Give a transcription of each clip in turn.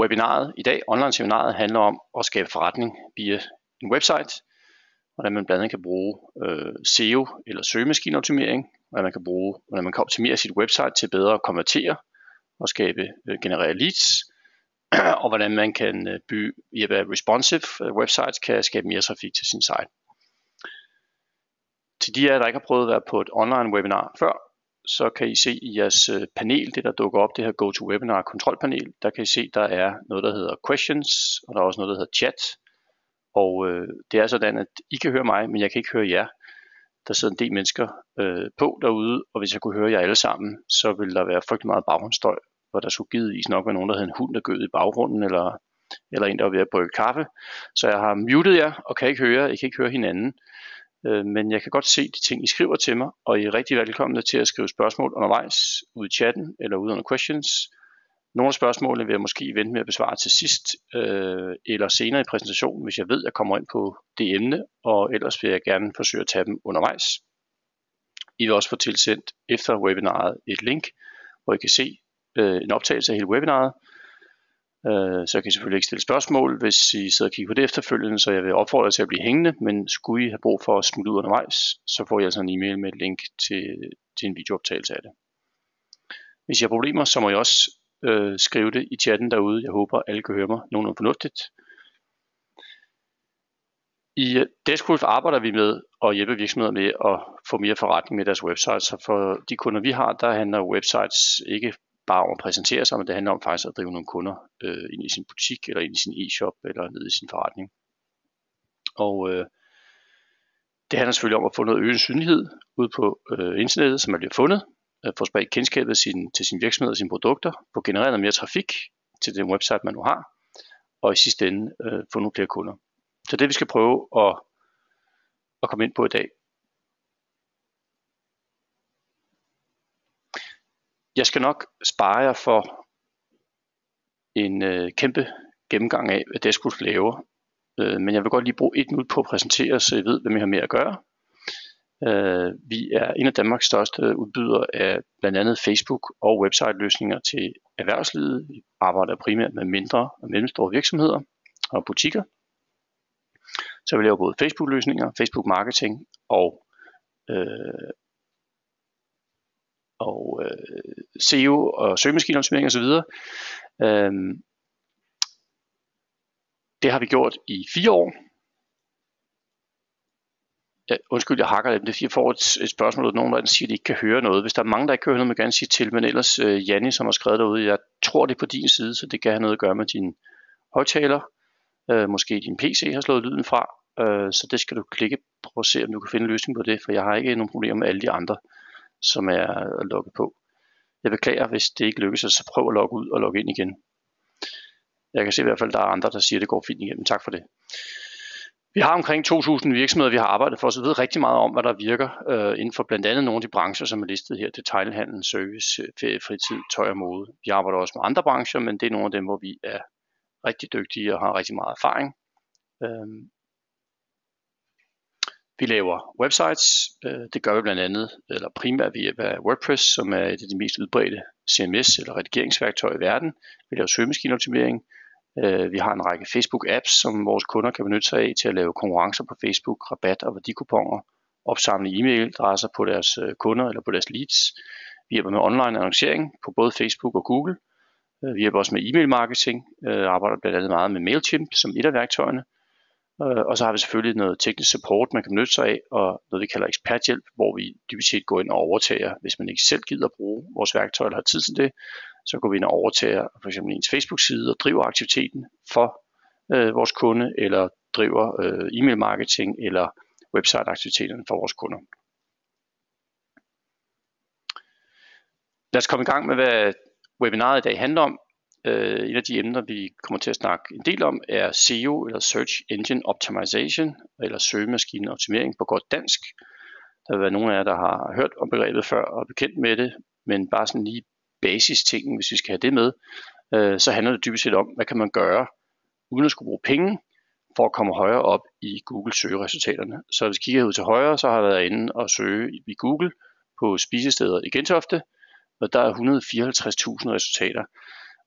Webinaret i dag, online-seminaret, handler om at skabe forretning via en website, hvordan man blandt andet kan bruge SEO eller søgemaskineoptimering, hvordan man kan optimere sit website til bedre at konvertere og generere leads, og hvordan man kan via responsive websites kan skabe mere trafik til sin site. Til de af jer, der ikke har prøvet at være på et online webinar før, så kan I se i jeres panel, det der dukker op, det her GoToWebinar kontrolpanel, der kan I se, der er noget, der hedder questions, og der er også noget, der hedder chat. Og det er sådan, at I kan høre mig, men jeg kan ikke høre jer. Der sidder en del mennesker på derude, og hvis jeg kunne høre jer alle sammen, så ville der være frygtelig meget baggrundsstøj, hvor der skulle givetvis nok være nogen, der havde en hund, der gød i baggrunden, eller en, der var ved at brygge kaffe. Så jeg har muted jer, og kan ikke høre jer. I kan ikke høre hinanden. Men jeg kan godt se de ting, I skriver til mig, og I er rigtig velkomne til at skrive spørgsmål undervejs ude i chatten eller ude under questions. Nogle af spørgsmålene vil jeg måske vente med at besvare til sidst eller senere i præsentationen, hvis jeg ved, at jeg kommer ind på det emne, og ellers vil jeg gerne forsøge at tage dem undervejs. I vil også få tilsendt efter webinaret et link, hvor I kan se en optagelse af hele webinaret. Så kan I selvfølgelig ikke stille spørgsmål, hvis I sidder og kigger på det efterfølgende, så jeg vil opfordre jer til at blive hængende, men skulle I have brug for at smutte ud undervejs, så får I altså en e-mail med et link til en videooptagelse af det. Hvis I har problemer, så må I også skrive det i chatten derude. Jeg håber, alle kan høre mig nogenlunde fornuftigt. I Deskgulf arbejder vi med at hjælpe virksomheder med at få mere forretning med deres websites, så for de kunder vi har, der handler websites ikke bare om at præsentere sig, men det handler om faktisk at drive nogle kunder ind i sin butik, eller ind i sin e-shop, eller ned i sin forretning. Og det handler selvfølgelig om at få noget øget synlighed ude på internettet, som man bliver fundet, få spredt kendskabet til sin virksomhed og sine produkter, få genereret noget mere trafik til den website, man nu har, og i sidste ende få nogle flere kunder. Så det vi skal prøve at komme ind på i dag. Jeg skal nok spare jer for en kæmpe gennemgang af, hvad Deskgulf laver. Men jeg vil godt lige bruge 1 minut på at præsentere, så I ved, hvem I har med at gøre. Vi er en af Danmarks største udbydere af blandt andet Facebook og website-løsninger til erhvervslivet. Vi arbejder primært med mindre og mellemstore virksomheder og butikker. Så vi laver både Facebook-løsninger, Facebook-marketing og SEO og søgemaskineoptimering osv. Det har vi gjort i 4 år. Undskyld, jeg hakker det. Det er fordi, jeg får et spørgsmål, at nogen der siger, at de ikke kan høre noget. Hvis der er mange, der ikke kan høre noget, må jeg gerne sige til. Men ellers, Janni, som har skrevet derude, jeg tror det er på din side, så det kan have noget at gøre med din højttaler. Måske din PC har slået lyden fra. Så det skal du klikke på og se, om du kan finde en løsning på det. For jeg har ikke nogen problemer med alle de andre, som er logget på. Jeg beklager, hvis det ikke lykkes, så prøv at logge ud og logge ind igen. Jeg kan se i hvert fald, at der er andre, der siger, at det går fint igennem. Tak for det. Vi har omkring 2.000 virksomheder, vi har arbejdet for, så vi ved rigtig meget om, hvad der virker inden for blandt andet nogle af de brancher, som er listet her. Detailhandel, service, ferie, fritid, tøj og mode. Vi arbejder også med andre brancher, men det er nogle af dem, hvor vi er rigtig dygtige og har rigtig meget erfaring. Vi laver websites. Det gør vi blandt andet, eller primært via WordPress, som er et af de mest udbredte CMS eller redigeringsværktøjer i verden. Vi laver søgemaskineoptimering. Vi har en række Facebook-apps, som vores kunder kan benytte sig af til at lave konkurrencer på Facebook, rabat og værdikuponer, opsamle e-mailadresser på deres kunder eller på deres leads. Vi hjælper med online annoncering på både Facebook og Google. Vi hjælper også med e-mail marketing, arbejder blandt andet meget med MailChimp som et af værktøjerne. Og så har vi selvfølgelig noget teknisk support, man kan benytte sig af, og noget vi kalder eksperthjælp, hvor vi dybest set går ind og overtager, hvis man ikke selv gider at bruge vores værktøj eller har tid til det, så går vi ind og overtager for eksempel ens Facebook-side og driver aktiviteten for vores kunde, eller driver e-mail marketing eller website-aktiviteterne for vores kunder. Lad os komme i gang med, hvad webinaret i dag handler om. Et af de emner, vi kommer til at snakke en del om, er SEO eller Search Engine Optimization, eller søgemaskineoptimering på godt dansk. Der vil være nogle af jer, der har hørt om begrebet før og er bekendt med det, men bare sådan lige basis-tingen, hvis vi skal have det med, så handler det dybest set om, hvad kan man gøre, uden at skulle bruge penge, for at komme højere op i Google søgeresultaterne. Så hvis vi kigger ud til højre, så har jeg været inde og søge i Google på spisesteder i Gentofte, og der er 154.000 resultater.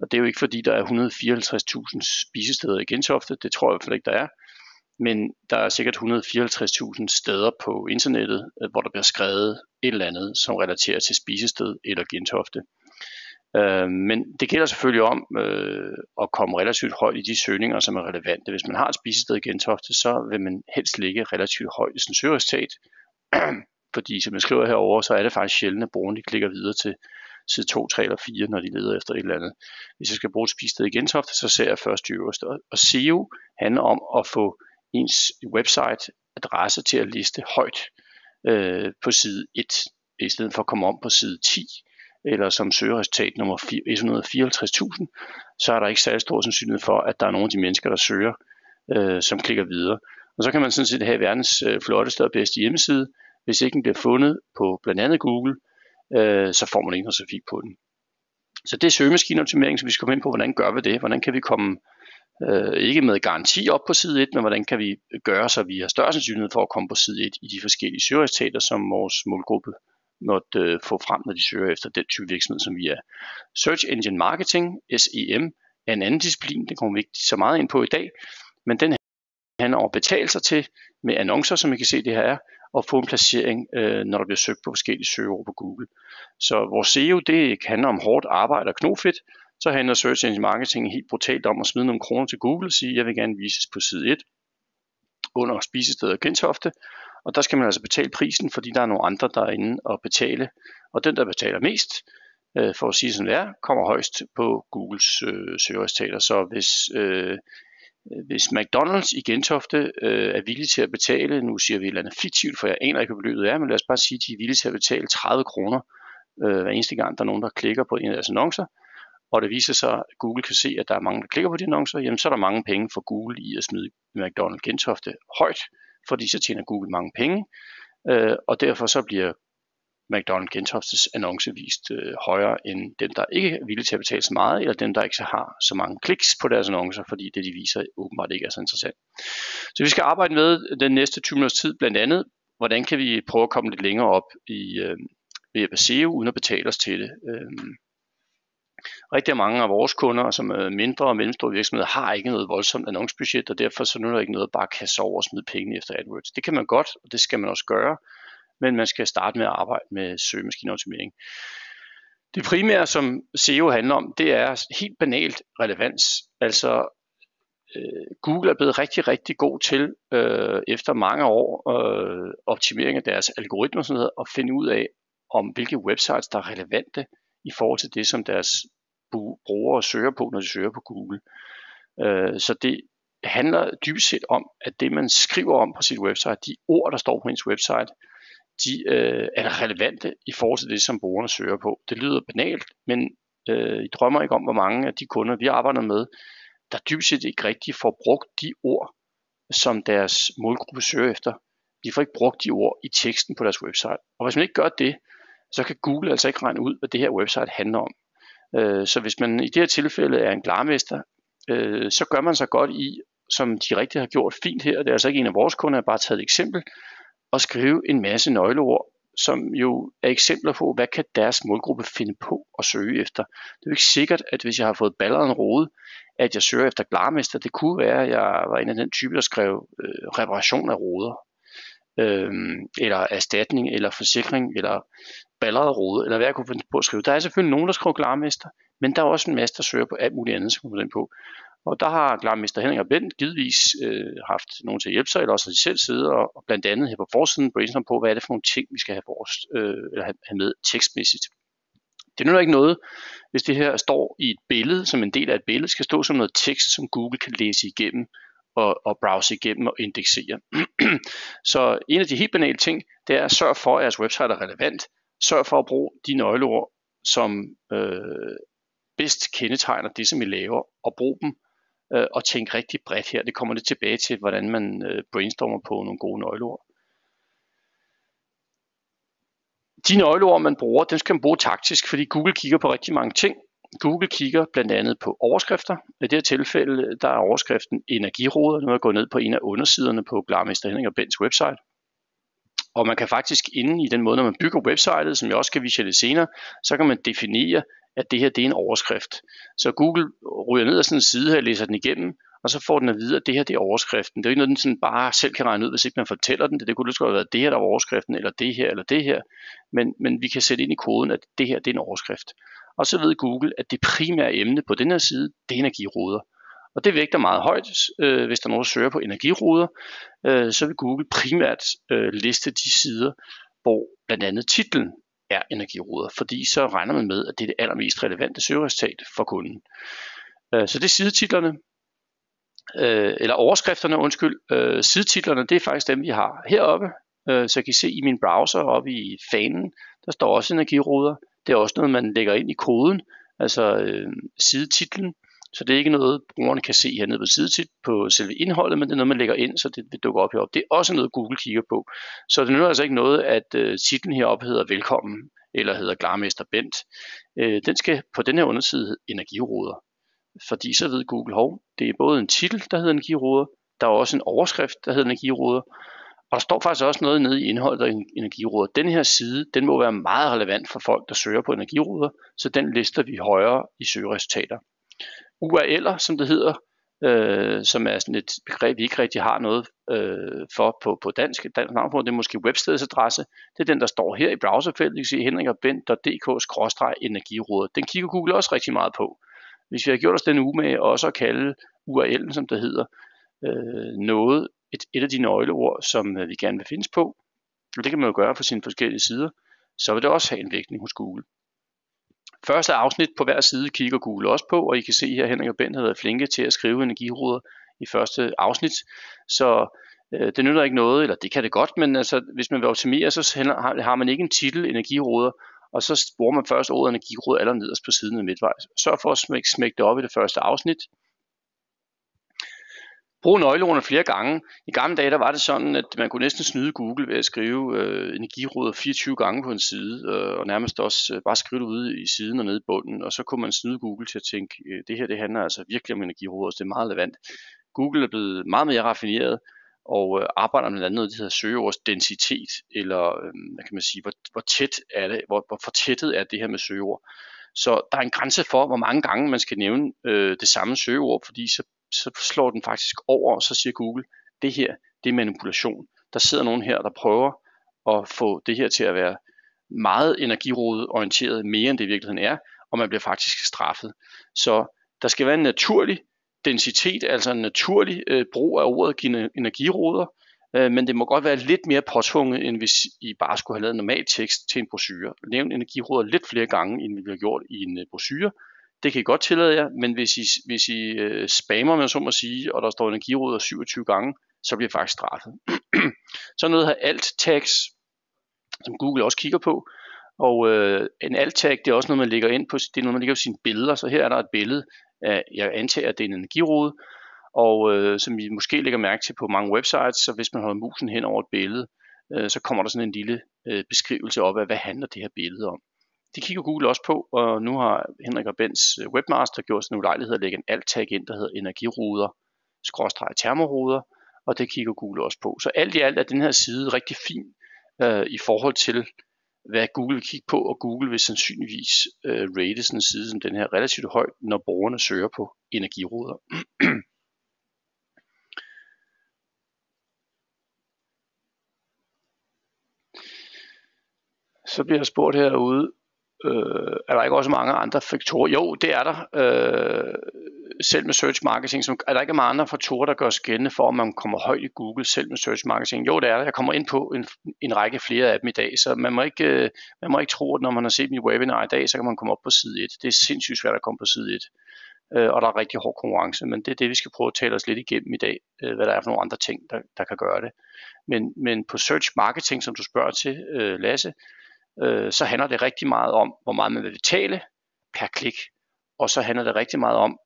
Og det er jo ikke fordi, der er 154.000 spisesteder i Gentofte, det tror jeg i hvert fald ikke, der er. Men der er sikkert 154.000 steder på internettet, hvor der bliver skrevet et eller andet, som relaterer til spisested eller Gentofte. Men det gælder selvfølgelig om at komme relativt højt i de søgninger, som er relevante. Hvis man har et spisested i Gentofte, så vil man helst ligge relativt højt i sin søgeresultat. Fordi som jeg skriver herover, så er det faktisk sjældent, at brugerne klikker videre til side 2, 3 eller 4, når de leder efter et eller andet. Hvis jeg skal bruge et spisested i Gentofte, så ser jeg først det øverste. Og SEO handler om at få ens website adresse til at liste højt på side 1, i stedet for at komme om på side 10, eller som søgeresultat nummer 154.000, så er der ikke særlig stor sandsynlighed for, at der er nogle af de mennesker, der søger, som klikker videre. Og så kan man sådan set have verdens flotteste og bedste hjemmeside. Hvis ikke den bliver fundet på blandt andet Google, så får man ikke noget trafik på den. Så det er søgemaskineoptimering, som vi skal komme ind på, hvordan gør vi det? Hvordan kan vi komme, ikke med garanti op på side 1, men hvordan kan vi gøre, så vi har større sandsynlighed for at komme på side 1 i de forskellige søgeresultater, som vores målgruppe måtte få frem, når de søger efter den type virksomhed, som vi er. Search Engine Marketing, SEM, er en anden disciplin, det kommer vi ikke så meget ind på i dag, men den handler om at betale sig til med annoncer, som I kan se det her er, og få en placering, når der bliver søgt på forskellige søgeord på Google. Så vores SEO, det handler om hårdt arbejde og knofedt. Så handler Search Engine Marketing helt brutalt om at smide nogle kroner til Google og sige, jeg vil gerne vises på side 1 under spisestedet Gentofte. Og der skal man altså betale prisen, fordi der er nogle andre, der er inde og betale. Og den, der betaler mest, for at sige sådan det er, kommer højst på Googles søgeresultater. Så hvis McDonald's i Gentofte er villig til at betale, nu siger vi et eller andet fiktivt, for jeg aner ikke, hvad beløbet er, men lad os bare sige, at de er villige til at betale 30 kroner hver eneste gang, der er nogen, der klikker på en af deres annoncer, og det viser sig, at Google kan se, at der er mange, der klikker på de annoncer, jamen så er der mange penge for Google i at smide McDonald's Gentofte højt, fordi så tjener Google mange penge, og derfor så bliver McDonald's Gentoftes annonce vist højere end dem, der ikke er villige til at betale så meget, eller dem, der ikke har så mange kliks på deres annoncer, fordi det, de viser, åbenbart ikke er så interessant. Så vi skal arbejde med den næste 20 minutters tid, blandt andet, hvordan kan vi prøve at komme lidt længere op ved at SEO, uden at betale os til det. Rigtig mange af vores kunder, som er mindre og mellemstore virksomheder, har ikke noget voldsomt annoncebudget, og derfor så er der ikke noget at bare kaste over og smide penge efter AdWords. Det kan man godt, og det skal man også gøre, men man skal starte med at arbejde med søgemaskineoptimering. Det primære, som SEO handler om, det er helt banalt relevans. Altså Google er blevet rigtig, rigtig god til, efter mange år optimering af deres algoritmer og sådan noget, at finde ud af, om hvilke websites, der er relevante i forhold til det, som deres brugere søger på, når de søger på Google. Så det handler dybest set om, at det, man skriver om på sit website, de ord, der står på ens website, de er relevante i forhold til det, som brugerne søger på. Det lyder banalt, men I drømmer ikke om, hvor mange af de kunder, vi arbejder med, der dybest set ikke rigtig får brugt de ord, som deres målgruppe søger efter. De får ikke brugt de ord i teksten på deres website. Og hvis man ikke gør det, så kan Google altså ikke regne ud, hvad det her website handler om. Så hvis man i det her tilfælde er en glarmester, så gør man sig godt i, som de rigtig har gjort fint her, det er altså ikke en af vores kunder, jeg har bare taget et eksempel, at skrive en masse nøgleord, som jo er eksempler på, hvad kan deres målgruppe finde på at søge efter. Det er jo ikke sikkert, at hvis jeg har fået balleret en rode, at jeg søger efter glarmester. Det kunne være, at jeg var en af den type, der skrev reparation af roder, eller erstatning, eller forsikring, eller balleret rode, eller hvad jeg kunne finde på at skrive. Der er selvfølgelig nogen, der skriver glarmester, men der er også en masse, der søger på alt muligt andet, som kommer den på. Og der har glarmester Henning og Bent givetvis haft nogen til at hjælpe sig, eller også har de selv siddet og blandt andet her på forsiden brainstorm på, hvad er det for nogle ting, vi skal have med tekstmæssigt. Det nytter ikke noget, hvis det her står i et billede, som en del af et billede, skal stå som noget tekst, som Google kan læse igennem og browse igennem og indeksere. Så en af de helt banale ting, det er at sørge for, at jeres website er relevant. Sørg for at bruge de nøgleord, som bedst kendetegner det, som I laver, og brug dem og tænk rigtig bredt her. Det kommer lidt tilbage til, hvordan man brainstormer på nogle gode nøgleord. De nøgleord, man bruger, dem skal man bruge taktisk, fordi Google kigger på rigtig mange ting. Google kigger blandt andet på overskrifter. I det her tilfælde, der er overskriften energiroder. Nu er jeg gået ned på en af undersiderne på glarmester Henning og Bents website. Og man kan faktisk inde i den måde, når man bygger websitet, som jeg også skal vise lidt senere, så kan man definere at det her det er en overskrift. Så Google ryger ned ad sådan en side her, læser den igennem, og så får den at vide, at det her det er overskriften. Det er jo ikke noget, den sådan bare selv kan regne ud, hvis ikke man fortæller den. Det kunne lige så godt være det her, der var overskriften, eller det her. Men vi kan sætte ind i koden, at det her det er en overskrift. Og så ved Google, at det primære emne på den her side, det er energiruder. Og det vægter meget højt, hvis der er nogen, der søger på energiruder. Så vil Google primært liste de sider, hvor blandt andet titlen er energiruder, fordi så regner man med, at det er det allermest relevante søgeresultat for kunden. Så det er sidetitlerne, eller overskrifterne, sidetitlerne, det er faktisk dem, vi har heroppe. Så jeg kan se i min browser oppe i fanen, der står også energiruder. Det er også noget, man lægger ind i koden, altså sidetitlen. Så det er ikke noget, brugerne kan se hernede på sidetit på selve indholdet, men det er noget, man lægger ind, så det vil dukke op heroppe. Det er også noget, Google kigger på. Så det nytter altså ikke noget, at titlen heroppe hedder Velkommen, eller hedder Glarmester Bent. Den skal på den her underside energiruder. Fordi så ved Google, det er både en titel, der hedder energiruder, der er også en overskrift, der hedder energiruder, og der står faktisk også noget nede i indholdet af energiruder. Den her side, den må være meget relevant for folk, der søger på energiruder, så den lister vi højere i søgeresultater. URL'er, som det hedder, som er sådan et begreb, vi ikke rigtig har noget for på dansk. Dansk navn på det er måske webstedsadresse. Det er den, der står her i browserfeltet. I kan se henrikogbendt.dk/energiruder. Den kigger Google også rigtig meget på. Hvis vi har gjort os den umage også at kalde URL'en, som det hedder, et af de nøgleord, som vi gerne vil findes på, og det kan man jo gøre for sine forskellige sider, så vil det også have en vægtning hos Google. Første afsnit på hver side kigger Google også på, og I kan se her, Henrik og Bent har været flinke til at skrive energiruder i første afsnit, så det nytter ikke noget, eller det kan det godt, men altså, hvis man vil optimere, så har man ikke en titel energiruder, og så bruger man først ordet energiruder aller nederst på siden af midtvejs. Sørg for at smække det op i det første afsnit. Brug nøgleordene flere gange. I gamle dage der var det sådan, at man kunne næsten snyde Google ved at skrive energiruder 24 gange på en side, og nærmest også bare skrive det ude i siden og nede i bunden, og så kunne man snyde Google til at tænke, det her det handler altså virkelig om energiruder, så det er meget relevant. Google er blevet meget mere raffineret, og arbejder med noget, der hedder søgeordsdensitet, eller hvad kan man sige, hvor tæt er det, hvor fortættet er det her med søgeord. Så der er en grænse for, hvor mange gange man skal nævne det samme søgeord, fordi så slår den faktisk over, og så siger Google, det her, det er manipulation. Der sidder nogen her, der prøver at få det her til at være meget energirodorienteret, mere end det i virkeligheden er, og man bliver faktisk straffet. Så der skal være en naturlig densitet, altså en naturlig brug af ordet energiruder, men det må godt være lidt mere påtvunget, end hvis I bare skulle have lavet normal tekst til en brochure. Nævn energiruder lidt flere gange, end vi har gjort i en brochure. Det kan I godt tillade jer, men hvis I spammer, med så må sige, og der står energiruder 27 gange, så bliver I faktisk straffet. Så noget her alt tags, som Google også kigger på. Og en alt tag, det er også noget, man lægger ind på, det er noget, man lægger på sine billeder. Så her er der et billede af, jeg antager, at det er en energirude, og som I måske lægger mærke til på mange websites, så hvis man holder musen hen over et billede, så kommer der sådan en lille beskrivelse op af, hvad handler det her billede om. Det kigger Google også på, og nu har Henrik og Bents webmaster gjort sådan en ulejlighed at lægge en alt tag ind, der hedder energiruder/termoruder, og det kigger Google også på. Så alt i alt er den her side rigtig fin i forhold til, hvad Google vil kigge på, og Google vil sandsynligvis rate sådan en side som den her relativt højt, når brugerne søger på energiruder. Så bliver jeg spurgt herude, er der ikke også mange andre faktorer? Jo, det er der. Selv med search marketing, er der ikke mange andre faktorer, der gør sig gældende for, om man kommer højt i Google selv med search marketing? Jo, det er der. Jeg kommer ind på en række flere af dem i dag, så man må ikke tro, at når man har set mit webinar i dag, så kan man komme op på side 1. Det er sindssygt svært at komme på side 1, og der er rigtig hård konkurrence, men det er det, vi skal prøve at tale os lidt igennem i dag, hvad der er for nogle andre ting, der kan gøre det. Men på search marketing, som du spørger til, Lasse, så handler det rigtig meget om, hvor meget man vil betale per klik, og så handler det rigtig meget om,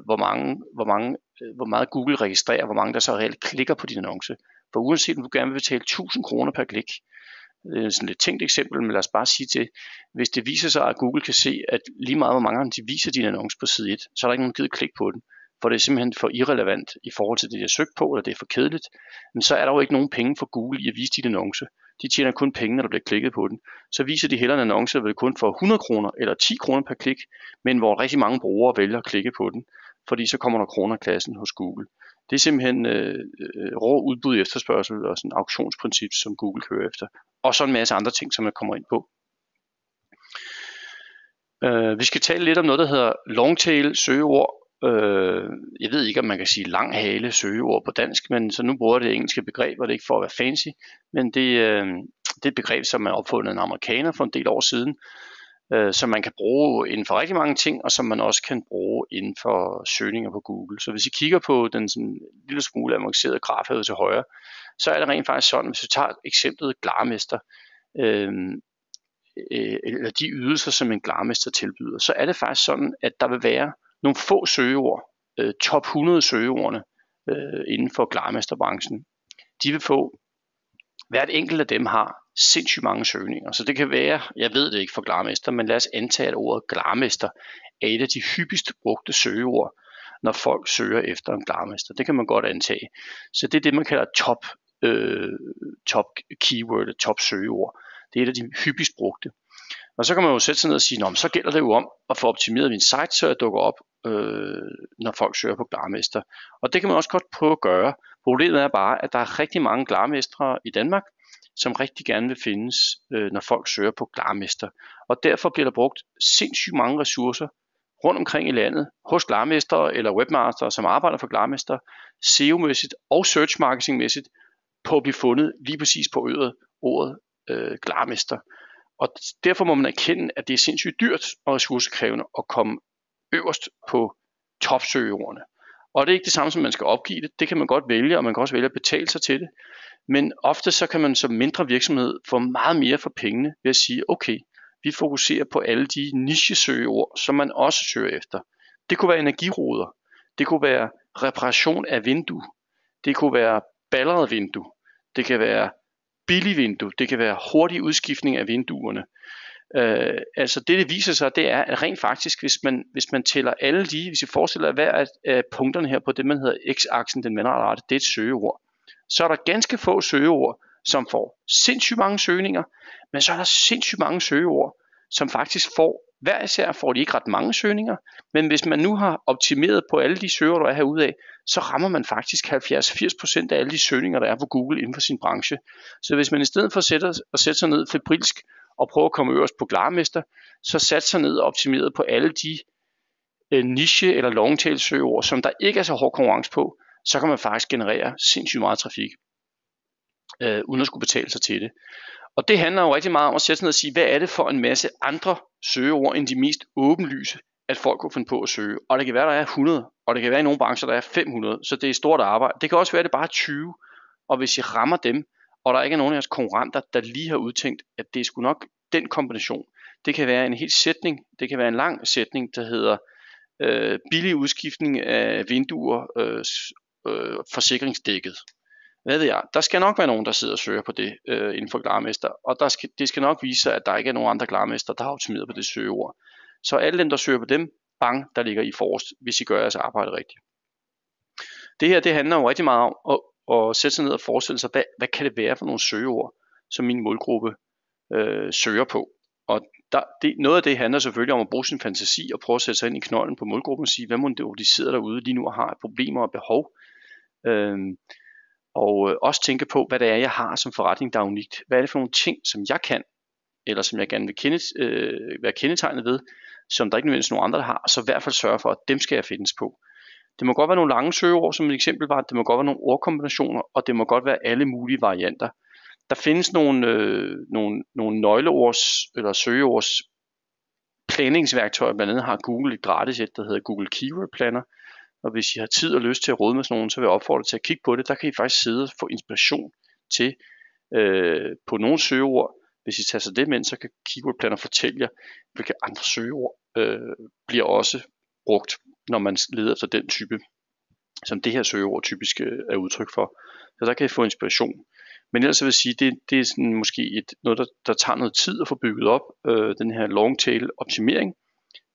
hvor meget Google registrerer, hvor mange der så reelt klikker på din annonce. For uanset om du gerne vil betale 1000 kroner per klik, det er sådan et lidt tænkt eksempel, men lad os bare sige til, hvis det viser sig, at Google kan se, at lige meget hvor mange de viser din annonce på side 1, så er der ikke nogen givet klik på den, for det er simpelthen for irrelevant i forhold til det, de har søgt på, eller det er for kedeligt, men så er der jo ikke nogen penge for Google i at vise din annonce. De tjener kun penge, når der bliver klikket på den. Så viser de hellere en annonce, hvor det kun får 100 kroner eller 10 kroner per klik, men hvor rigtig mange brugere vælger at klikke på den, fordi så kommer der kroner i klassen hos Google. Det er simpelthen rå udbud i efterspørgsel og sådan et auktionsprincip, som Google kører efter. Og så en masse andre ting, som jeg kommer ind på. Vi skal tale lidt om noget, der hedder longtail søgeord. Jeg ved ikke, om man kan sige lang hale søgeord på dansk, men så nu bruger det engelske begreb, og det er ikke for at være fancy, men det er et begreb, som er opfundet af en amerikaner for en del år siden, som man kan bruge inden for rigtig mange ting, og som man også kan bruge inden for søgninger på Google. Så hvis I kigger på den sådan lille smule avancerede graf herude til højre, så er det rent faktisk sådan, hvis vi tager eksemplet glarmester, eller de ydelser, som en glarmester tilbyder, så er det faktisk sådan, at der vil være nogle få søgeord, top 100 søgeordene inden for glarmesterbranchen. De vil få, hvert enkelt af dem har sindssygt mange søgninger. Så det kan være, jeg ved det ikke for glarmester, men lad os antage, at ordet glarmester er et af de hyppigst brugte søgeord, når folk søger efter en glarmester. Det kan man godt antage. Så det er det, man kalder top keyword, top søgeord. Det er et af de hyppigst brugte. Og så kan man jo sætte sig ned og sige, så gælder det jo om at få optimeret min site, så jeg dukker op, når folk søger på glarmester. Og det kan man også godt prøve at gøre. Problemet er bare, at der er rigtig mange glarmestre i Danmark, som rigtig gerne vil findes, når folk søger på glarmester. Og derfor bliver der brugt sindssygt mange ressourcer rundt omkring i landet, hos glarmestre eller webmasters, som arbejder for glarmester, SEO-mæssigt og search marketing-mæssigt, på at blive fundet lige præcis på ordet glarmester. Og derfor må man erkende, at det er sindssygt dyrt og ressourcekrævende at komme øverst på topsøgeordene. Og det er ikke det samme, som man skal opgive det. Det kan man godt vælge, og man kan også vælge at betale sig til det. Men ofte så kan man som mindre virksomhed få meget mere for pengene ved at sige, okay, vi fokuserer på alle de nichesøgeord, som man også søger efter. Det kunne være energiruder, det kunne være reparation af vindue, det kunne være balleret vindue, det kan være billig vindue, det kan være hurtig udskiftning af vinduerne. Altså det viser sig, det er, at rent faktisk, hvis man tæller alle hvis I forestiller hver af punkterne her på det, man hedder x-aksen, den vandrette, det er et søgeord. Så er der ganske få søgeord, som får sindssygt mange søgninger, men så er der sindssygt mange søgeord, som faktisk hver især får de ikke ret mange søgninger, men hvis man nu har optimeret på alle de søgeord, der er herude af, så rammer man faktisk 70-80% af alle de søgninger, der er på Google inden for sin branche. Så hvis man i stedet for at sætte sig ned febrilsk og prøve at komme øverst på glarmester, så sætte sig ned og optimeret på alle de niche- eller longtail søgeord, som der ikke er så hård konkurrence på, så kan man faktisk generere sindssygt meget trafik, uden at skulle betale sig til det. Og det handler jo rigtig meget om at sætte sig ned og sige, hvad er det for en masse andre søgeord end de mest åbenlyse, at folk kunne finde på at søge. Og det kan være, der er 100, og det kan være i nogle brancher, der er 500, så det er stort arbejde. Det kan også være, at det bare er 20, og hvis I rammer dem, og der ikke er nogen af jeres konkurrenter, der lige har udtænkt, at det er sgu nok den kombination. Det kan være en hel sætning, det kan være en lang sætning, der hedder billig udskiftning af vinduer, forsikringsdækket. Hvad ved jeg? Der skal nok være nogen, der sidder og søger på det inden for glarmester, og det skal nok vise sig, at der ikke er nogen andre glarmester, der har optimeret på det søgeord. Så alle dem, der søger på dem, bang, der ligger I forrest, hvis I gør jeres arbejde rigtigt. Det her, det handler jo rigtig meget om at sætte sig ned og forestille sig, hvad kan det være for nogle søgeord, som min målgruppe søger på. Og noget af det handler selvfølgelig om at bruge sin fantasi og prøve at sætte sig ind i knolden på målgruppen og sige, hvad må de sidder derude lige nu og har problemer og behov. Og også tænke på, hvad det er, jeg har som forretning, der er unikt. Hvad er det for nogle ting, som jeg kan, eller som jeg gerne vil være kendetegnet ved, som der ikke nødvendigvis nogen andre, der har, og så i hvert fald sørge for, at dem skal jeg findes på. Det må godt være nogle lange søgeord, som et eksempel var, det må godt være nogle ordkombinationer, og det må godt være alle mulige varianter. Der findes nogle nøgleords eller søgeords planningsværktøjer, blandt andet har Google et gratis et, der hedder Google Keyword Planner. Og hvis I har tid og lyst til at råde med sådan nogen, så vil jeg opfordre til at kigge på det. Der kan I faktisk sidde og få inspiration til på nogle søgeord. Hvis I tager sig det med, så kan Keyword Planner fortælle jer, hvilke andre søgeord bliver også brugt, når man leder efter den type, som det her søgeord typisk er udtryk for. Så der kan I få inspiration. Men ellers vil jeg sige, det er sådan måske noget, der tager noget tid at få bygget op, den her long tail optimering.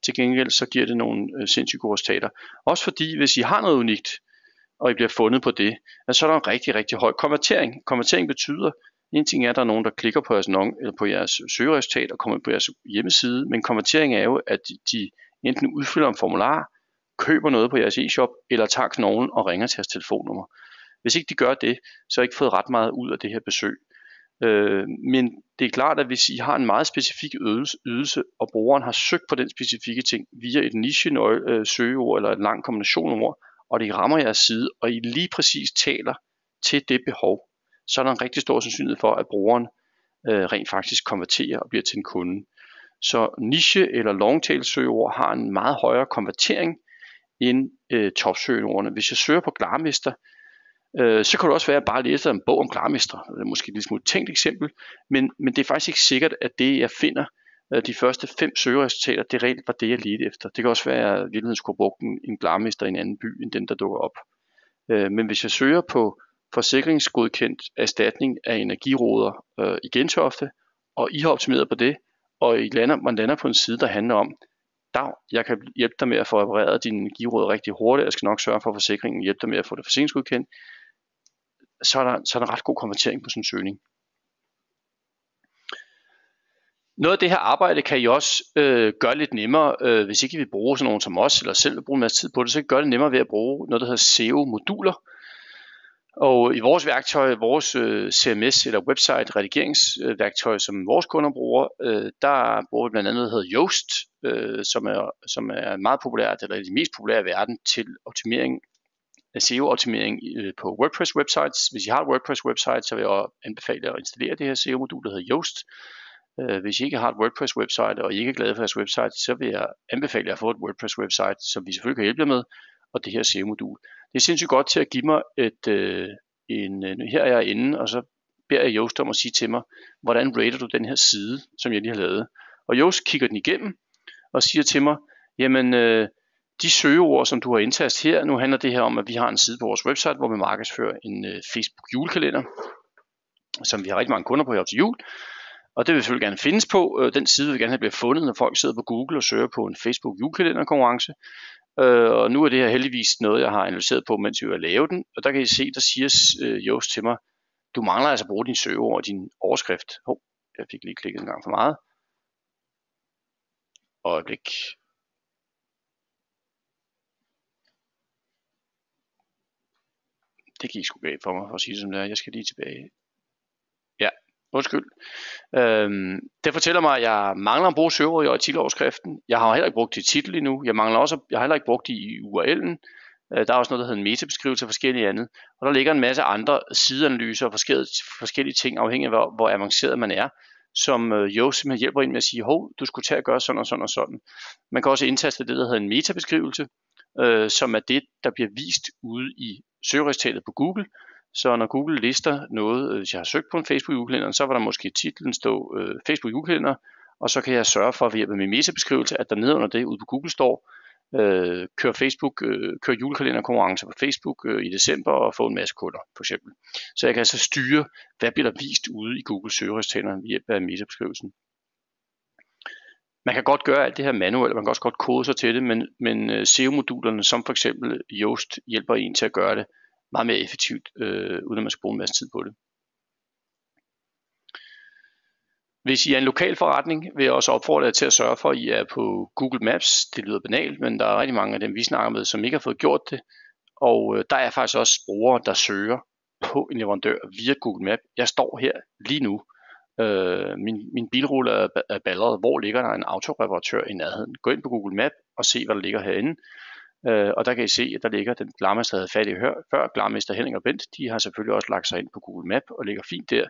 Til gengæld så giver det nogle sindssygt gode resultater. Også fordi, hvis I har noget unikt, og I bliver fundet på det, så er der en rigtig, rigtig høj konvertering. Konvertering betyder, En ting er, at der er nogen, der klikker på på jeres søgeresultat og kommer ind på jeres hjemmeside, men konvertering er jo, at de enten udfylder en formular, køber noget på jeres e-shop, eller tager knoglen og ringer til jeres telefonnummer. Hvis ikke de gør det, så har I ikke fået ret meget ud af det her besøg. Men det er klart, at hvis I har en meget specifik ydelse, og brugeren har søgt på den specifikke ting via et niche-søgeord eller en lang kombination af ord, og det rammer jeres side, og I lige præcis taler til det behov, så er der en rigtig stor sandsynlighed for, at brugeren rent faktisk konverterer og bliver til en kunde. Så niche- eller longtail søgeord har en meget højere konvertering end topsøgeordene. Hvis jeg søger på glarmester, så kan det også være, at jeg bare læser en bog om glarmestre. Det er måske et lidt tænkt eksempel, men det er faktisk ikke sikkert, at det jeg finder, de første 5 søgeresultater, det reelt var det jeg ledte efter. Det kan også være, at jeg i virkeligheden skulle bruge en glarmester i en anden by, end den der dukker op. Men hvis jeg søger på forsikringsgodkendt erstatning af energiråder i Gentofte, og I har optimeret på det, og man lander på en side, der handler om, jeg kan hjælpe dig med at få repareret din energiråd rigtig hurtigt, jeg skal nok sørge for, at forsikringen hjælper dig med at få det forsikringsgodkendt, så er der ret god konvertering på sådan en søgning. Noget af det her arbejde kan I også gøre lidt nemmere, hvis ikke I vil bruge sådan nogen som os, eller selv vil bruge en masse tid på det, så kan I gøre det nemmere ved at bruge noget, der hedder SEO-moduler. Og i vores værktøj, vores CMS eller website redigeringsværktøj, som vores kunder bruger, der bruger vi blandt andet noget, der hedder Yoast, som er meget populært, eller de mest populære i verden til optimering af SEO-optimering på WordPress websites. Hvis I har et WordPress website, så vil jeg anbefale jer at installere det her SEO-modul, der hedder Yoast. Hvis I ikke har et WordPress website, og I ikke er glade for jeres website, så vil jeg anbefale jer at få et WordPress website, som vi selvfølgelig kan hjælpe jer med, og det her SEO-modul. Det er sindssygt godt til at give mig her er jeg inde, og så beder jeg Yoast om at sige til mig, hvordan rater du den her side, som jeg lige har lavet. Og Yoast kigger den igennem, og siger til mig, jamen de søgeord, som du har indtastet her, nu handler det her om, at vi har en side på vores website, hvor vi markedsfører en Facebook julekalender, som vi har rigtig mange kunder på her op til jul. Og det vil vi selvfølgelig gerne findes på. Den side vil gerne have bliver fundet, når folk sidder på Google og søger på en Facebook julekalenderkonkurrence. Og nu er det her heldigvis noget, jeg har analyseret på, mens vi var at lave den. Og der kan I se, der siger Yoast til mig, du mangler altså at bruge din søgeord og din overskrift. Jeg fik lige klikket en gang for meget. Øjeblik. Det gik sgu galt for mig, for at sige det som det er. Jeg skal lige tilbage. Ja, undskyld. Det fortæller mig, at jeg mangler at bruge søgeord i artikkeloverskriften. Jeg har heller ikke brugt det i titel endnu. Jeg har heller ikke brugt det i URL'en. Der er også noget, der hedder en metabeskrivelse og forskellige andet. Og der ligger en masse andre sideanalyser og forskellige ting, afhængig af hvor avanceret man er, som Yoast simpelthen hjælper ind med at sige, du skulle tage at gøre sådan og sådan og sådan. Man kan også indtaste det, der hedder en metabeskrivelse, som er det, der bliver vist ude i søgeresultatet på Google. Så når Google lister noget, hvis jeg har søgt på en Facebook julekalender, så vil der måske titlen stå Facebook julekalender, og så kan jeg sørge for ved hjælp af min metabeskrivelse, at der nedenunder det ude på Google står, kør julekalenderkonkurrence på Facebook i december og få en masse kunder, for eksempel. Så jeg kan altså styre, hvad bliver der vist ude i Google søgeresultaterne ved hjælp af metabeskrivelsen. Man kan godt gøre alt det her manuelt, man kan også godt kode sig til det, men SEO-modulerne, som for eksempel Yoast, hjælper en til at gøre det meget mere effektivt, uden at man skal bruge en masse tid på det. Hvis I er en lokal forretning, vil jeg også opfordre jer til at sørge for, at I er på Google Maps. Det lyder banalt, men der er rigtig mange af dem, vi snakker med, som ikke har fået gjort det. Og der er faktisk også brugere, der søger på en leverandør via Google Maps. Jeg står her lige nu. Min bilrulle er balleret. Hvor ligger der en autoreparatør i nærheden? Gå ind på Google Maps og se, hvad der ligger herinde. Og der kan I se, at der ligger den glarmester, jeg havde fat i før, glarmester Henning og Bent. De har selvfølgelig også lagt sig ind på Google Maps og ligger fint der.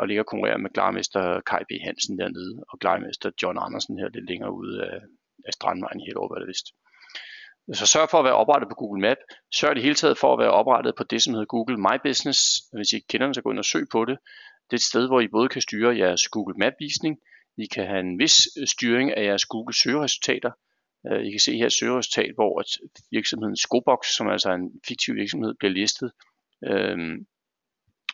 Og ligger og konkurrerer med glarmester Kai B. Hansen dernede, og glarmester John Andersen her lidt længere ude af Strandvejen helt over, hvad det vist. Så sørg for at være oprettet på Google Maps. Sørg i det hele taget for at være oprettet på det, som hedder Google My Business. Hvis I ikke kender den, så gå ind og søg på det. Det er et sted, hvor I både kan styre jeres Google Map-visning. I kan have en vis styring af jeres Google søgeresultater. I kan se her et søgeresultat, hvor virksomheden Skobox, som altså er en fiktiv virksomhed, bliver listet.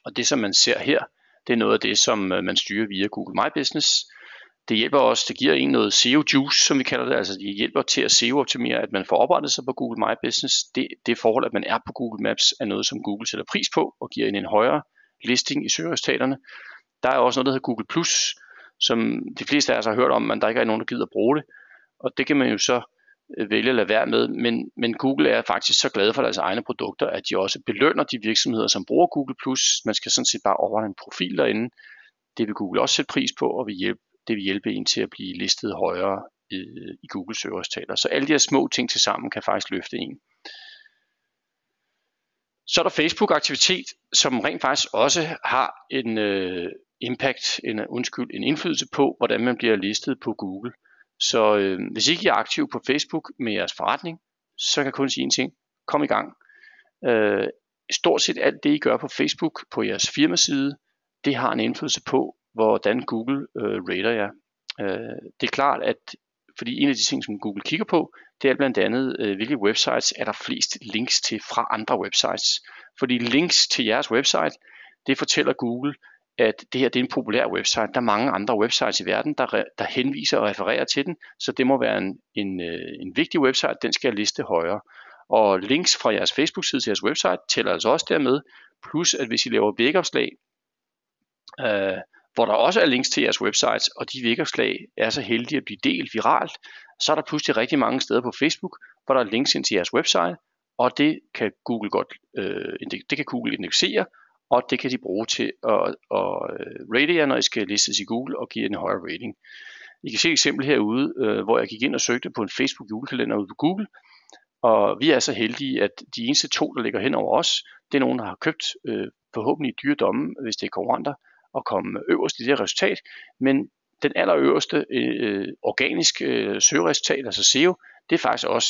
Og det, som man ser her, det er noget af det, som man styrer via Google My Business. Det hjælper også, det giver en noget SEO juice, som vi kalder det. Altså det hjælper til at SEO-optimere, at man får oprettet sig på Google My Business. Det forhold, at man er på Google Maps, er noget, som Google sætter pris på og giver en højere listing i søgeresultaterne. Der er også noget, der hedder Google+, som de fleste af os har hørt om, men der ikke er nogen, der gider bruge det. Og det kan man jo så vælge at lade være med, men Google er faktisk så glade for deres egne produkter, at de også belønner de virksomheder, som bruger Google+. Man skal sådan set bare oprette en profil derinde. Det vil Google også sætte pris på, og det vil hjælpe en til at blive listet højere i Google søgeresultater. Så alle de her små ting til sammen kan faktisk løfte en. Så er der Facebook-aktivitet, som rent faktisk også har en impact, en indflydelse på, hvordan man bliver listet på Google. Så hvis ikke I er aktiv på Facebook med jeres forretning, så kan jeg kun sige en ting. Kom i gang. Stort set alt det, I gør på Facebook på jeres firmaside, det har en indflydelse på, hvordan Google rater jer. Det er klart, at fordi en af de ting, som Google kigger på, det er blandt andet, hvilke websites er der flest links til fra andre websites. Fordi links til jeres website, det fortæller Google, at det her det er en populær website. Der er mange andre websites i verden, der henviser og refererer til den, så det må være en vigtig website, den skal liste højere. Og links fra jeres Facebook-side til jeres website tæller altså også dermed, plus at hvis I laver vægopslag, hvor der også er links til jeres websites, og de vægopslag er så heldige at blive delt viralt, så er der pludselig rigtig mange steder på Facebook, hvor der er links ind til jeres website, og det kan Google godt indeksere, og det kan de bruge til at rate jer, når I skal listes i Google og give en højere rating. I kan se et eksempel herude, hvor jeg gik ind og søgte på en Facebook julekalender ude på Google, og vi er så heldige, at de eneste 2, der ligger hen over os, det er nogen, der har købt forhåbentlig dyre domme, hvis det er konkurrenter, og komme øverst i det resultat, men den allerøverste organiske søgeresultat, altså SEO, det er faktisk os.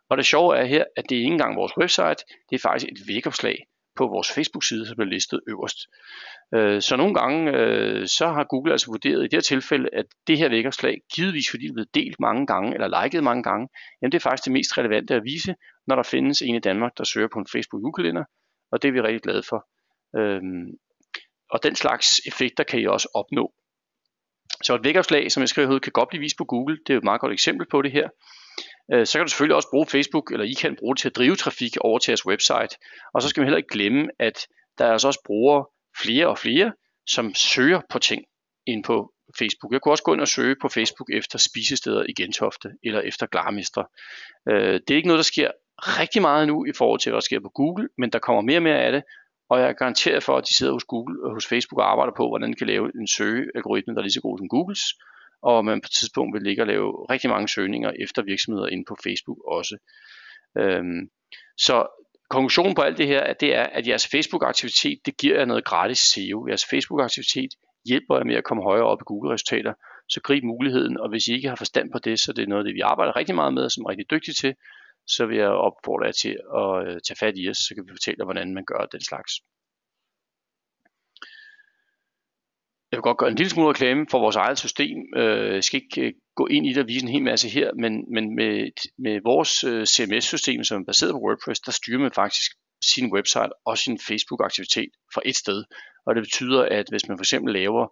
Og det sjove er her, at det er ikke engang vores website, det er faktisk et vægopslag på vores Facebook-side, som bliver listet øverst. Så nogle gange, så har Google altså vurderet i det her tilfælde, at det her vægopslag, givetvis fordi det er blevet delt mange gange, eller liket mange gange, jamen det er faktisk det mest relevante at vise, når der findes en i Danmark, der søger på en Facebook-julekalender, og det er vi rigtig glade for. Og den slags effekter kan I også opnå. Så et vægopslag, som jeg skriver ud, kan godt blive vist på Google. Det er jo et meget godt eksempel på det her. Så kan du selvfølgelig også bruge Facebook, eller I kan bruge det til at drive trafik over til jeres website. Og så skal man heller ikke glemme, at der er altså også brugere flere og flere, som søger på ting ind på Facebook. Jeg kunne også gå ind og søge på Facebook efter spisesteder i Gentofte, eller efter Glarmestre. Det er ikke noget, der sker rigtig meget nu i forhold til, hvad der sker på Google, men der kommer mere og mere af det. Og jeg er garanteret for, at de sidder hos Google og hos Facebook og arbejder på, hvordan de kan lave en søgealgoritme, der er lige så god som Googles. Og man på et tidspunkt vil ligge og lave rigtig mange søgninger efter virksomheder inde på Facebook også. Så konklusionen på alt det her, det er, at jeres Facebook-aktivitet, det giver jer noget gratis SEO. Jeres Facebook-aktivitet hjælper jer med at komme højere op i Google-resultater. Så grib muligheden, og hvis I ikke har forstand på det, så det er noget af det, vi arbejder rigtig meget med, som er rigtig dygtige til, så vil jeg opfordre jer til at tage fat i os, så kan vi fortælle jer, hvordan man gør den slags. Jeg vil godt gøre en lille smule reklame for vores eget system. Jeg skal ikke gå ind i det og vise en hel masse her, men med vores CMS-system, som er baseret på WordPress, der styrer man faktisk sin website og sin Facebook-aktivitet fra et sted. Og det betyder, at hvis man for eksempel laver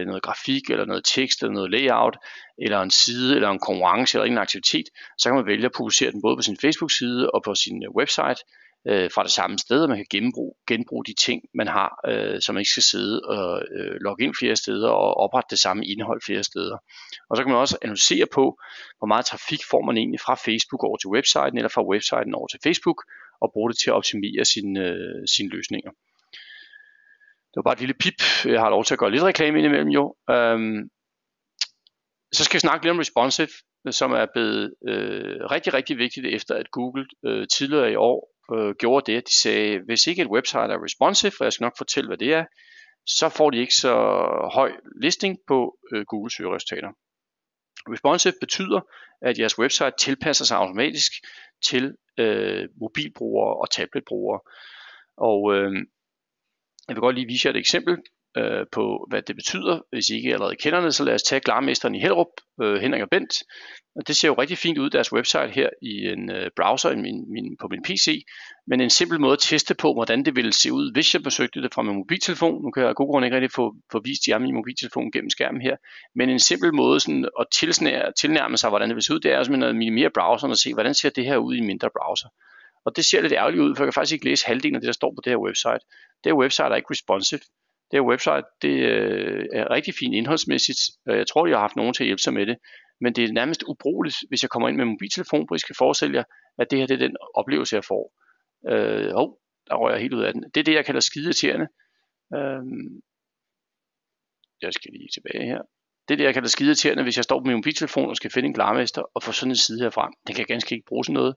noget grafik, eller noget tekst, eller noget layout, eller en side, eller en konkurrence, eller en aktivitet, så kan man vælge at publicere den både på sin Facebook-side og på sin website fra det samme sted, og man kan genbruge de ting, man har, så man ikke skal sidde og logge ind flere steder og oprette det samme indhold flere steder. Og så kan man også analysere på, hvor meget trafik får man egentlig fra Facebook over til websiten, eller fra websiten over til Facebook, og bruge det til at optimere sine løsninger. Det var bare et lille pip. Jeg har lov til at gøre lidt reklame indimellem jo. Så skal vi snakke lidt om responsive, som er blevet rigtig, rigtig vigtigt efter, at Google tidligere i år gjorde det, at de sagde, hvis ikke et website er responsive, og jeg skal nok fortælle, hvad det er, så får de ikke så høj listing på Google søgeresultater. Responsive betyder, at jeres website tilpasser sig automatisk til mobilbrugere og tabletbrugere. Og jeg vil godt lige vise jer et eksempel på, hvad det betyder. Hvis I ikke allerede kender det, så lad os tage Glarmesteren i Hellerup, Henrik og Bent. Og det ser jo rigtig fint ud, deres website her i en browser på min PC. Men en simpel måde at teste på, hvordan det ville se ud, hvis jeg besøgte det fra min mobiltelefon. Nu kan jeg af gode grunde ikke rigtig få vist jer min mobiltelefon gennem skærmen her. Men en simpel måde sådan at tilnærme sig, hvordan det vil se ud, det er simpelthen at minimere browseren og se, hvordan ser det her ud i en mindre browser. Og det ser lidt ærgerligt ud, for jeg kan faktisk ikke læse halvdelen af det, der står på det her website. Det her website er ikke responsive. Det her website, det er rigtig fint indholdsmæssigt. Jeg tror, jeg har haft nogen til at hjælpe sig med det. Men det er nærmest ubrugeligt, hvis jeg kommer ind med mobiltelefon, hvor I skal forestille jer, at det her det er den oplevelse, jeg får. Der rører jeg helt ud af den. Det er det, jeg kalder skide irriterende. Jeg skal lige tilbage her. Det er det, jeg kalder skide irriterende, hvis jeg står på min mobiltelefon og skal finde en Klarmester og få sådan en side herfra. Den kan ganske ikke bruge sådan noget.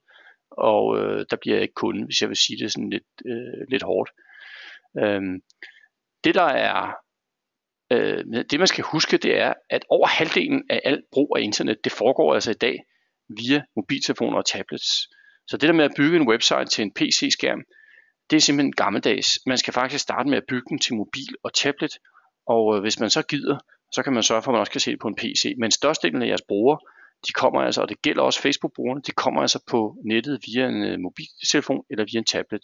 Og der bliver jeg ikke kunde, hvis jeg vil sige det sådan lidt hårdt. Det man skal huske, det er, at over halvdelen af alt brug af internet, det foregår altså i dag via mobiltelefoner og tablets. Så det der med at bygge en website til en PC-skærm, det er simpelthen gammeldags. Man skal faktisk starte med at bygge den til mobil og tablet, og hvis man så gider, så kan man sørge for, at man også kan se det på en PC. Men størstedelen af jeres brugere, de kommer altså, og det gælder også Facebook-brugerne, de kommer altså på nettet via en mobiltelefon eller via en tablet.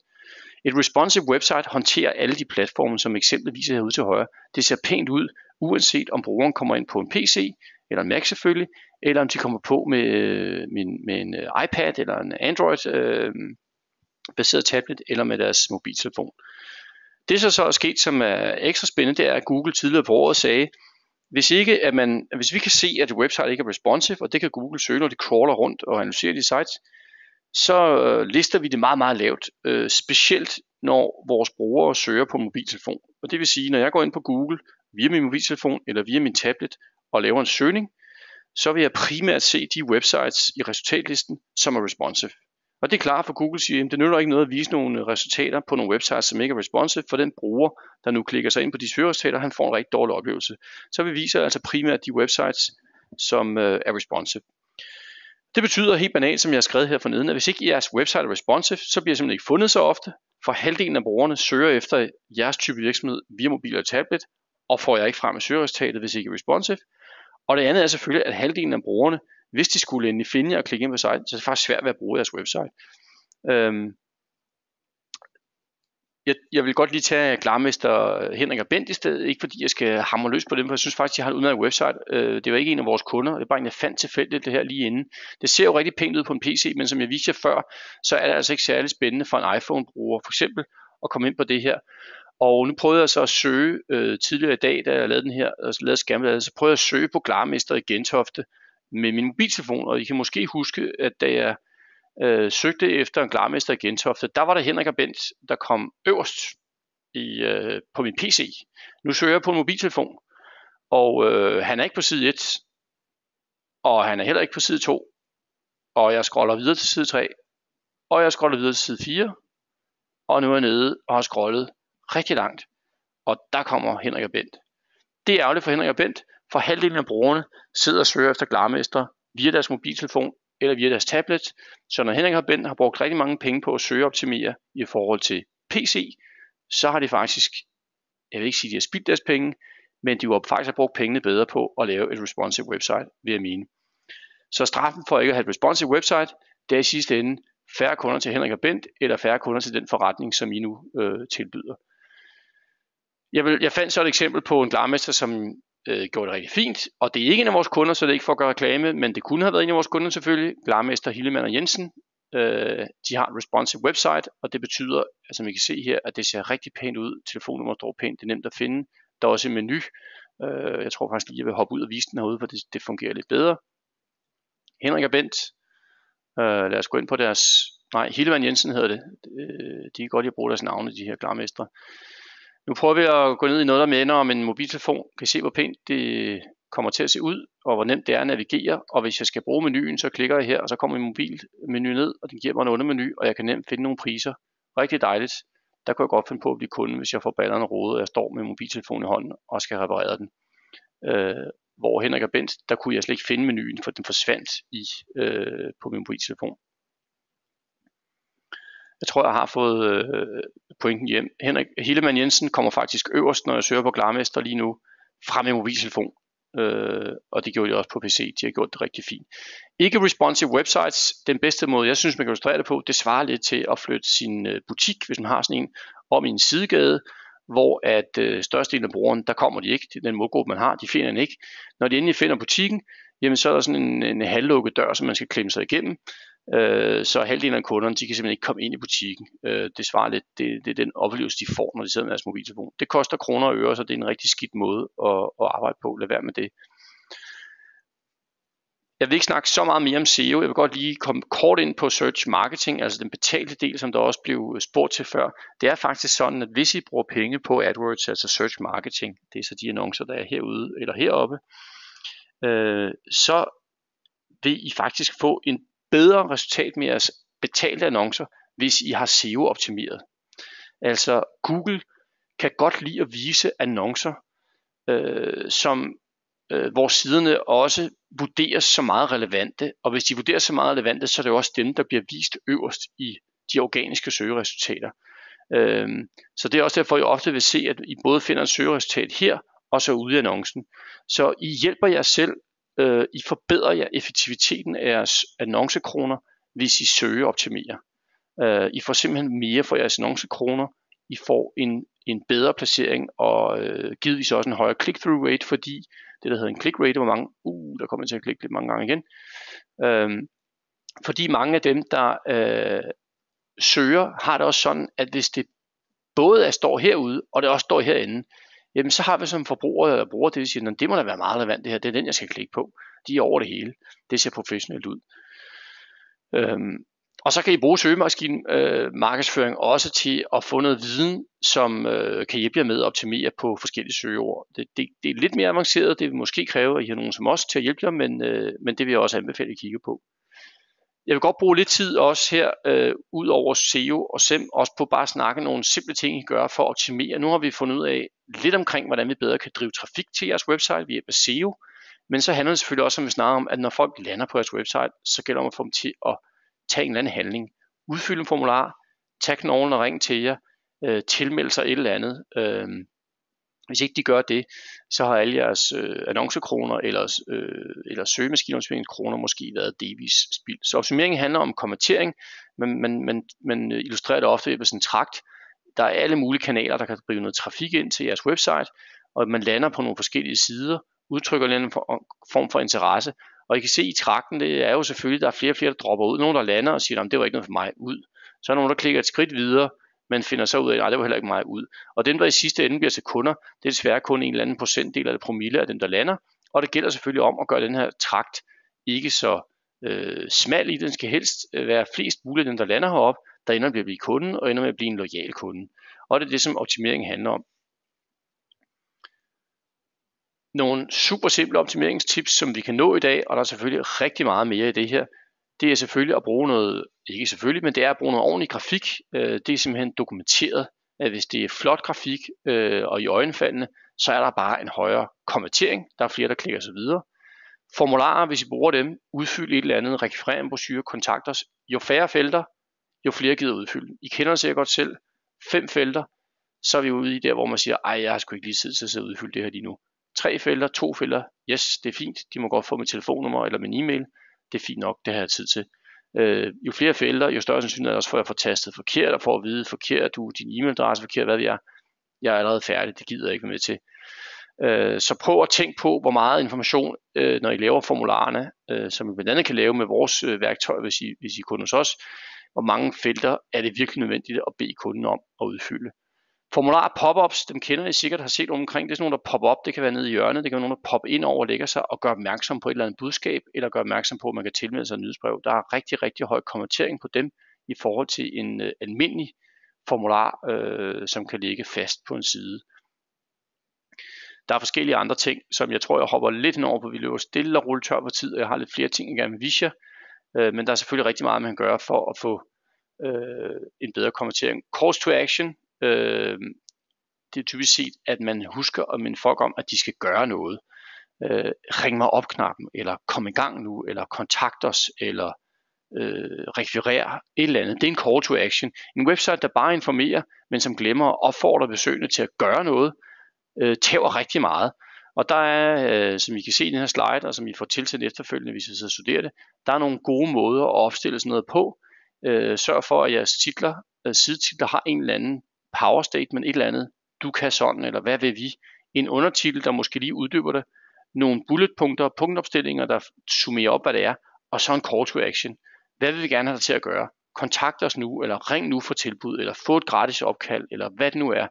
Et responsive website håndterer alle de platforme, som eksempelvis er herude til højre. Det ser pænt ud, uanset om brugeren kommer ind på en PC, eller en Mac selvfølgelig, eller om de kommer på med en iPad eller en Android-baseret tablet, eller med deres mobiltelefon. Det så er sket, som er ekstra spændende, det er, at Google tidligere på året sagde, hvis vi kan se, at et website ikke er responsive, og det kan Google søge, når de crawler rundt og analyserer de sites, så lister vi det meget, meget lavt, specielt når vores brugere søger på mobiltelefon. Og det vil sige, når jeg går ind på Google via min mobiltelefon eller via min tablet og laver en søgning, så vil jeg primært se de websites i resultatlisten, som er responsive. Og det er klart for Google siger, at det nytter ikke noget at vise nogle resultater på nogle websites, som ikke er responsive, for den bruger, der nu klikker sig ind på de søgeresultater, han får en rigtig dårlig oplevelse. Så vi viser altså primært de websites, som er responsive. Det betyder helt banalt, som jeg har skrevet her forneden, at hvis ikke jeres website er responsive, så bliver det simpelthen ikke fundet så ofte, for halvdelen af brugerne søger efter jeres type virksomhed via mobil eller tablet, og får jeg ikke frem i søgeresultatet, hvis ikke er responsive. Og det andet er selvfølgelig, at halvdelen af brugerne, hvis de skulle endelig finde jer og klikke ind på site, så er det faktisk svært ved at bruge jeres website. Jeg vil godt lige tage Klarmester Henrik og Bent i stedet, ikke fordi jeg skal hamre løs på dem, for jeg synes faktisk, de har en udmærket website. Det var ikke en af vores kunder, det er bare en, jeg fandt tilfældigt det her lige inden. Det ser jo rigtig pænt ud på en PC, men som jeg viste jer før, så er det altså ikke særlig spændende for en iPhone-bruger for eksempel at komme ind på det her. Og nu prøvede jeg så at søge tidligere i dag, da jeg lavede den her, og lavede skærmbilledet, så prøvede jeg at søge på Klarmester i Gentofte med min mobiltelefon, og I kan måske huske, at da jeg søgte efter en Klarmester i Gentofte, der var der Henrik og Bent, der kom øverst på min PC. Nu søger jeg på en mobiltelefon, og han er ikke på side 1, og han er heller ikke på side 2, og jeg scroller videre til side 3, og jeg scroller videre til side 4, og nu er jeg nede og har scrollet rigtig langt, og der kommer Henrik og Bent. Det er ærgerligt for Henrik og Bent, for halvdelen af brugerne sidder og søger efter Klarmester via deres mobiltelefon eller via deres tablet. Så når Henrik og Bent har brugt rigtig mange penge på at søgeoptimere i forhold til PC, så har de faktisk, jeg vil ikke sige, at de har spildt deres penge, men de har faktisk brugt pengene bedre på at lave et responsive website, vil jeg mene. Så straffen for ikke at have et responsive website, det er i sidste ende færre kunder til Henrik og Bent, eller færre kunder til den forretning, som I nu tilbyder. Jeg fandt så et eksempel på en Klarmester, som gjorde det rigtig fint, og det er ikke en af vores kunder, så det er ikke for at gøre reklame, men det kunne have været en af vores kunder selvfølgelig, Klarmester Hillemann og Jensen. De har et responsive website, og det betyder, som I kan se her, at det ser rigtig pænt ud. Telefonnummeret står pænt, det er nemt at finde. Der er også en menu. Jeg tror faktisk lige, jeg vil hoppe ud og vise den herude, for det fungerer lidt bedre. Henrik og Bent. Lad os gå ind på deres... Hillemann Jensen hedder det. De kan godt lide at bruge deres navne, de her Klarmestre. Nu prøver vi at gå ned i noget, der minder om en mobiltelefon. Kan I se, hvor pænt det kommer til at se ud, og hvor nemt det er at navigere. Og hvis jeg skal bruge menuen, så klikker jeg her, og så kommer min mobilmenu ned, og den giver mig en undermenu, og jeg kan nemt finde nogle priser. Rigtig dejligt. Der kunne jeg godt finde på at blive kunde, hvis jeg får ballerne rodet, og jeg står med mobiltelefonen i hånden og skal reparere den. Hvor Henrik og Bent, der kunne jeg slet ikke finde menuen, for den forsvandt på min mobiltelefon. Jeg tror, jeg har fået pointen hjem. Henrik Hillemann Jensen kommer faktisk øverst, når jeg søger på Klarmester lige nu, fra min mobiltelefon. Og det gjorde de også på PC. De har gjort det rigtig fint. Ikke responsive websites. Den bedste måde, jeg synes, man kan illustrere det på, det svarer lidt til at flytte sin butik, hvis man har sådan en, om i en sidegade, hvor at størstedelen af brugerne, der kommer de ikke. Den målgruppe, man har, de finder den ikke. Når de endelig finder butikken, jamen så er der sådan en halvlukket dør, som man skal klemme sig igennem. Så halvdelen af kunderne, de kan simpelthen ikke komme ind i butikken. Det svarer lidt, det er den oplevelse, de får, når de sidder med deres mobiltelefon. Det koster kroner og øre, så det er en rigtig skidt måde at arbejde på. Lad være med det. Jeg vil ikke snakke så meget mere om SEO. Jeg vil godt lige komme kort ind på search marketing, altså den betalte del, som der også blev spurgt til før. Det er faktisk sådan, at hvis I bruger penge på AdWords, altså search marketing, det er så de annoncer, der er herude eller heroppe, så vil I faktisk få en bedre resultat med jeres betalte annoncer, hvis I har SEO optimeret. Altså Google kan godt lide at vise annoncer, hvor siderne også vurderes så meget relevante, og hvis de vurderes så meget relevante, så er det jo også dem, der bliver vist øverst i de organiske søgeresultater. Så det er også derfor, I ofte vil se, at I både finder et søgeresultat her, og så ude i annoncen. Så I hjælper jer selv, I forbedrer jer effektiviteten af jeres annoncekroner, hvis I søgeoptimerer. I får simpelthen mere for jeres annoncekroner, I får en bedre placering, og givetvis også en højere click-through rate, fordi det der hedder en click rate, hvor mange, der kommer jeg til at klikke lidt mange gange igen, fordi mange af dem, der søger, har det også sådan, at hvis det både står herude, og det også står herinde, jamen så har vi som forbrugere eller brugere det, der siger, det må da være meget relevant det her, det er den, jeg skal klikke på. De er over det hele. Det ser professionelt ud. Og så kan I bruge søgemaskinen markedsføring også til at få noget viden, som kan hjælpe jer med at optimere på forskellige søgeord. Det er lidt mere avanceret, det vil måske kræve, at I har nogen som os til at hjælpe jer, men det vil jeg også anbefale, at I kigger på. Jeg vil godt bruge lidt tid også her, ud over SEO og SEM, også på bare at snakke nogle simple ting, I gør for at optimere. Nu har vi fundet ud af lidt omkring, hvordan vi bedre kan drive trafik til jeres website ved hjælp af SEO, men så handler det selvfølgelig også, som vi snakker om, at når folk lander på jeres website, så gælder det om at få dem til at tage en eller anden handling. Udfylde en formular, tag knoglen og ring til jer, tilmelde sig et eller andet. Hvis ikke de gør det, så har alle jeres annoncekroner eller søgemaskineoptimeringskroner måske været delvis spildt. Så optimering handler om konvertering, men illustrerer det ofte ved sådan en trakt. Der er alle mulige kanaler, der kan drive noget trafik ind til jeres website, og man lander på nogle forskellige sider, udtrykker en form for interesse. Og I kan se i trakten, det er jo selvfølgelig, der er flere og flere, der dropper ud. Nogle, der lander og siger, det var ikke noget for mig, ud. Så er der nogen, der klikker et skridt videre, men finder så ud af, nej, det var heller ikke mig, ud. Og dem, der i sidste ende bliver til kunder, det er desværre kun en eller anden procentdel af det promille af dem, der lander. Og det gælder selvfølgelig om at gøre den her trakt ikke så smal i. Den skal helst være flest muligt af dem, der lander heroppe, der ender med at blive kunden, og ender med at blive en loyal kunde. Og det er det, som optimering handler om. Nogle super simple optimeringstips, som vi kan nå i dag, og der er selvfølgelig rigtig meget mere i det her. Det er selvfølgelig at bruge noget, ikke selvfølgelig, men det er at bruge noget ordentlig grafik. Det er simpelthen dokumenteret, at hvis det er flot grafik og i øjenfaldende, så er der bare en højere konvertering. Der er flere, der klikker sig videre. Formularer, hvis I bruger dem, udfyld et eller andet, rekvirere en brochure, kontakt os. Jo færre felter, jo flere gider udfylde. I kender det sikkert godt selv. 5 felter, så er vi ude i der, hvor man siger, jeg har sgu ikke lige tid til at sidde og udfylde det her lige nu. 3 felter, 2 felter, yes, det er fint. De må godt få mit telefonnummer eller min e-mail. Det er fint nok, det har jeg tid til. Jo flere felter, jo større sandsynlighed er også for at få tastet forkert, og for at vide forkert, din e-mailadresse forkert, hvad vi er. Jeg er allerede færdig, det gider jeg ikke være med til. Så prøv at tænke på, hvor meget information, når I laver formularerne, som I blandt andet kan lave med vores værktøj, hvis I kunder hos os, hvor mange felter er det virkelig nødvendigt at bede kunden om at udfylde. Formular pop-ups, dem kender I sikkert, har set omkring. Det er sådan nogle, der popper op. Det kan være nede i hjørnet. Det kan være nogle, der popper ind over og lægger sig og gør opmærksom på et eller andet budskab, eller gør opmærksom på, at man kan tilmelde sig et nyhedsbrev. Der er rigtig, rigtig høj konvertering på dem i forhold til en almindelig formular, som kan ligge fast på en side. Der er forskellige andre ting, som jeg tror, jeg hopper lidt hen over på. Vi løber stille og rulle tør på tid, og jeg har lidt flere ting, jeg gerne vil vise jer. Men der er selvfølgelig rigtig meget, man kan gøre for at få en bedre konvertering. Calls to action. Det er typisk set, at man husker at minde folk om, at de skal gøre noget. Ring mig op knappen, eller kom i gang nu, eller kontakt os, eller rekvirer et eller andet. Det er en call to action. En website, der bare informerer, men som glemmer at opfordre besøgende til at gøre noget, tæver rigtig meget. Og der er, som I kan se i den her slide, og som I får tilsendt efterfølgende, hvis I sidder og studerer det, der er nogle gode måder at opstille sådan noget på. Sørg for, at jeres titler, sidetitler har en eller anden power statement, et eller andet, du kan sådan, eller hvad vil vi? En undertitel, der måske lige uddyber det. Nogle bulletpunkter, punktopstillinger, der summerer op, hvad det er. Og så en call to action. Hvad vil vi gerne have dig til at gøre? Kontakt os nu, eller ring nu for tilbud, eller få et gratis opkald, eller hvad det nu er.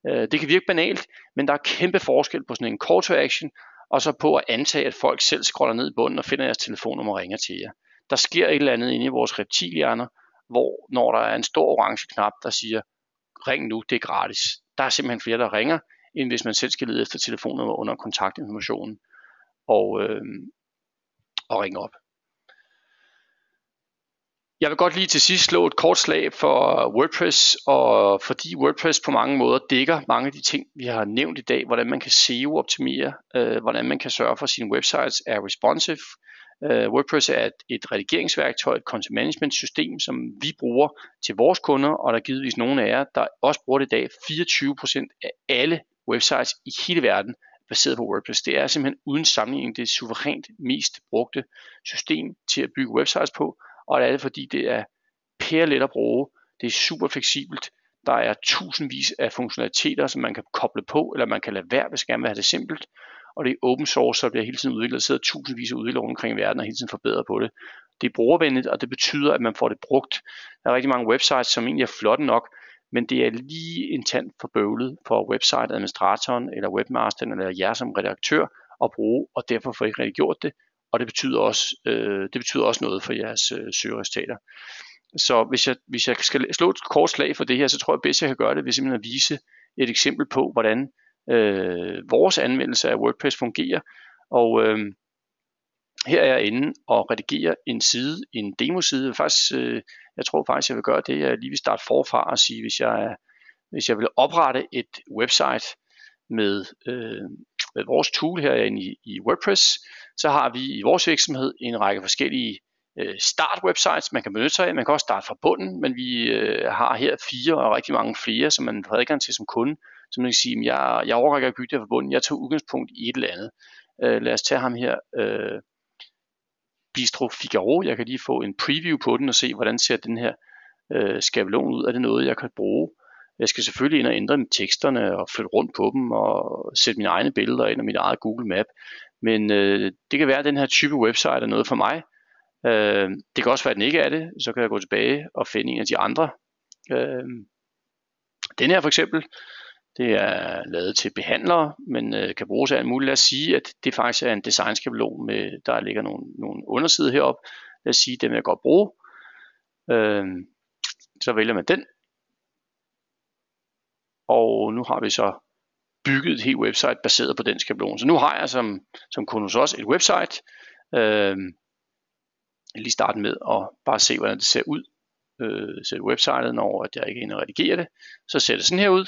Det kan virke banalt, men der er kæmpe forskel på sådan en call to action, og så på at antage, at folk selv scroller ned i bunden og finder jeres telefonnummer og ringer til jer. Der sker et eller andet inde i vores reptilhjerner, hvor når der er en stor orange knap, der siger, ring nu, det er gratis. Der er simpelthen flere, der ringer, end hvis man selv skal lede efter telefonnummer under kontaktinformationen og ringe op. Jeg vil godt lige til sidst slå et kort slag for WordPress, og fordi WordPress på mange måder dækker mange af de ting, vi har nævnt i dag, hvordan man kan SEO-optimere, hvordan man kan sørge for, at sine websites er responsive. WordPress er et redigeringsværktøj, et content management system, som vi bruger til vores kunder, og der er givetvis nogle af jer, der også bruger det i dag. 24% af alle websites i hele verden baseret på WordPress. Det er simpelthen uden sammenligning det suverænt mest brugte system til at bygge websites på, og det er det, fordi det er pærelet at bruge, det er super fleksibelt, der er tusindvis af funktionaliteter, som man kan koble på, eller man kan lade være, hvis man gerne vil have det simpelt, og det er open source, så bliver hele tiden udviklet, der sidder tusindvis af udviklere rundt omkring i verden og hele tiden forbedrer på det. Det er brugervenligt, og det betyder, at man får det brugt. Der er rigtig mange websites, som egentlig er flotte nok, men det er lige en tand for bøvlet for website-administratoren, eller webmasteren, eller jer som redaktør at bruge, og derfor får I ikke rigtig gjort det. Og det betyder også noget for jeres søgeresultater. Så hvis jeg skal slå et kort slag for det her, så tror jeg bedst jeg kan gøre det ved simpelthen at vise et eksempel på, hvordan vores anvendelse af WordPress fungerer. Og her er jeg inde og redigerer en side, en demoside. Jeg tror faktisk jeg vil gøre det. Jeg lige vil starte forfra og sige, hvis jeg vil oprette et website med vores tool her i WordPress, så har vi i vores virksomhed en række forskellige start websites, man kan benytte sig af. Man kan også starte fra bunden, men vi har her 4 og rigtig mange flere, som man får adgang til som kunde. Så man kan sige, jeg overrækker at bygge det fra bunden. Jeg tager udgangspunkt i et eller andet. Lad os tage ham her, Bistro Figaro. Jeg kan lige få en preview på den og se, hvordan ser den her skabelon ud. Er det noget, jeg kan bruge? Jeg skal selvfølgelig ind og ændre teksterne og flytte rundt på dem og sætte mine egne billeder ind og mit eget Google Map. Men det kan være, at den her type website er noget for mig. Det kan også være, at den ikke er det. Så kan jeg gå tilbage og finde en af de andre. Den her for eksempel, det er lavet til behandlere, men kan bruges af alt muligt. Lad os sige, at det faktisk er en designskabelon, med der ligger nogle undersider heroppe. Lad os sige, dem vil jeg godt bruge. Så vælger man den. Og nu har vi så bygget et helt website baseret på den skabelon. Så nu har jeg som kunde hos os et website. Jeg lige starte med at bare se, hvordan det ser ud. Sætte websitet, når jeg ikke er inde og redigerer det. Så ser det sådan her ud.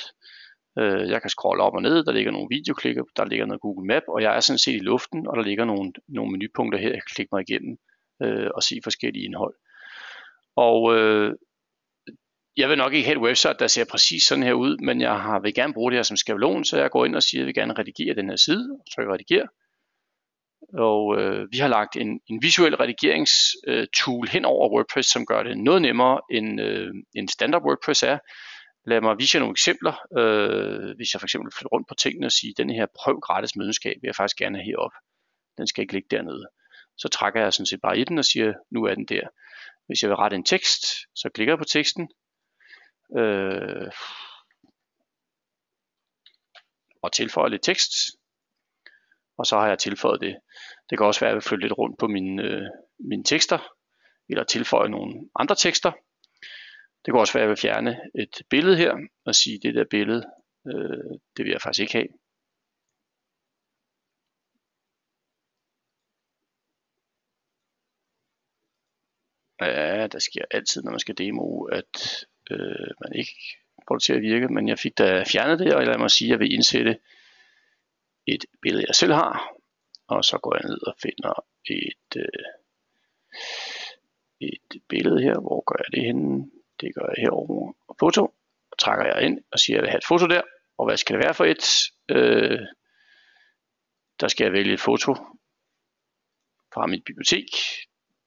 Jeg kan scrolle op og ned, der ligger nogle videoklikker, der ligger noget Google Map, og jeg er sådan set i luften, og der ligger nogle menupunkter her, jeg kan klikke mig igennem og se forskellige indhold. Og jeg vil nok ikke have et website, der ser præcis sådan her ud, men jeg vil gerne bruge det her som skabelon, så jeg går ind og siger, at jeg vil gerne redigere den her side, og trykker redigere. Og vi har lagt en visuel redigeringstool hen over WordPress, som gør det noget nemmere end standard WordPress er. Lad mig vise jer nogle eksempler. Hvis jeg for eksempel flytter rundt på tingene og siger, at denne her prøv gratis medlemskab vil jeg faktisk gerne have heroppe. Den skal ikke ligge dernede. Så trækker jeg sådan set bare i den og siger, nu er den der. Hvis jeg vil rette en tekst, så klikker jeg på teksten. Og tilføjer lidt tekst. Og så har jeg tilføjet det. Det kan også være, at jeg vil flytte lidt rundt på mine tekster. Eller tilføje nogle andre tekster. Det kan også være, at jeg vil fjerne et billede her, og sige, at det der billede, det vil jeg faktisk ikke have. Ja, der sker altid, når man skal demo, at man ikke får det til at virke, men jeg fik da fjernet det, og lad mig sige, at jeg vil indsætte et billede, jeg selv har, og så går jeg ned og finder et billede her. Hvor gør jeg det henne? Det gør jeg herovre. Foto. Og trækker jeg ind og siger, at jeg vil have et foto der. Og hvad skal det være for et? Der skal jeg vælge et foto fra mit bibliotek.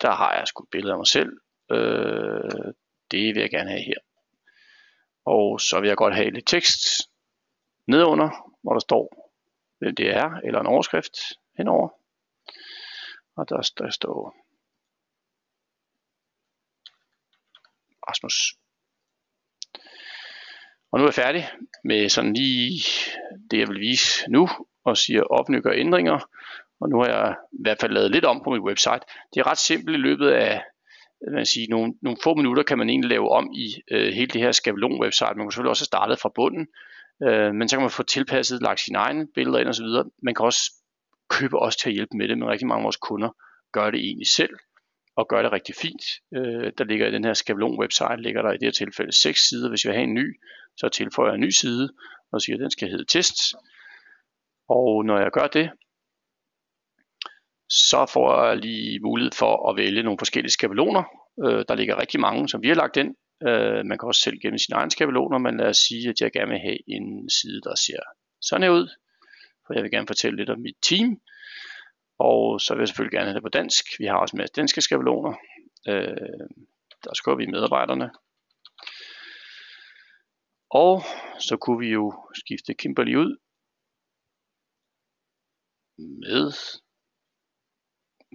Der har jeg sgu et billede af mig selv. Det vil jeg gerne have her. Og så vil jeg godt have lidt tekst nedunder, hvor der står, hvem det er, eller en overskrift henover. Og der står Rasmus. Og nu er jeg færdig med sådan lige det, jeg vil vise nu, og siger opny og ændringer. Og nu har jeg i hvert fald lavet lidt om på mit website. Det er ret simpelt i løbet af nogle få minutter, kan man egentlig lave om i hele det her skabelon website. Man kan selvfølgelig også have startet fra bunden, men så kan man få tilpasset, lagt sine egne billeder ind og så videre. Man kan også købe os til at hjælpe med det, men rigtig mange af vores kunder gør det egentlig selv, og gør det rigtig fint. Der ligger i den her skabelon website, ligger der i det her tilfælde 6 sider. Hvis jeg vil have en ny, så tilføjer jeg en ny side, og siger, at den skal hedde tests. Og når jeg gør det, så får jeg lige mulighed for at vælge nogle forskellige skabeloner. Der ligger rigtig mange, som vi har lagt ind. Man kan også selv gemme sine egne skabeloner, men lad os sige, at jeg gerne vil have en side, der ser sådan her ud. For jeg vil gerne fortælle lidt om mit team. Og så vil jeg selvfølgelig gerne have det på dansk. Vi har også en masse danske skabeloner. Der skriver vi medarbejderne. Og så kunne vi jo skifte Kimberly ud med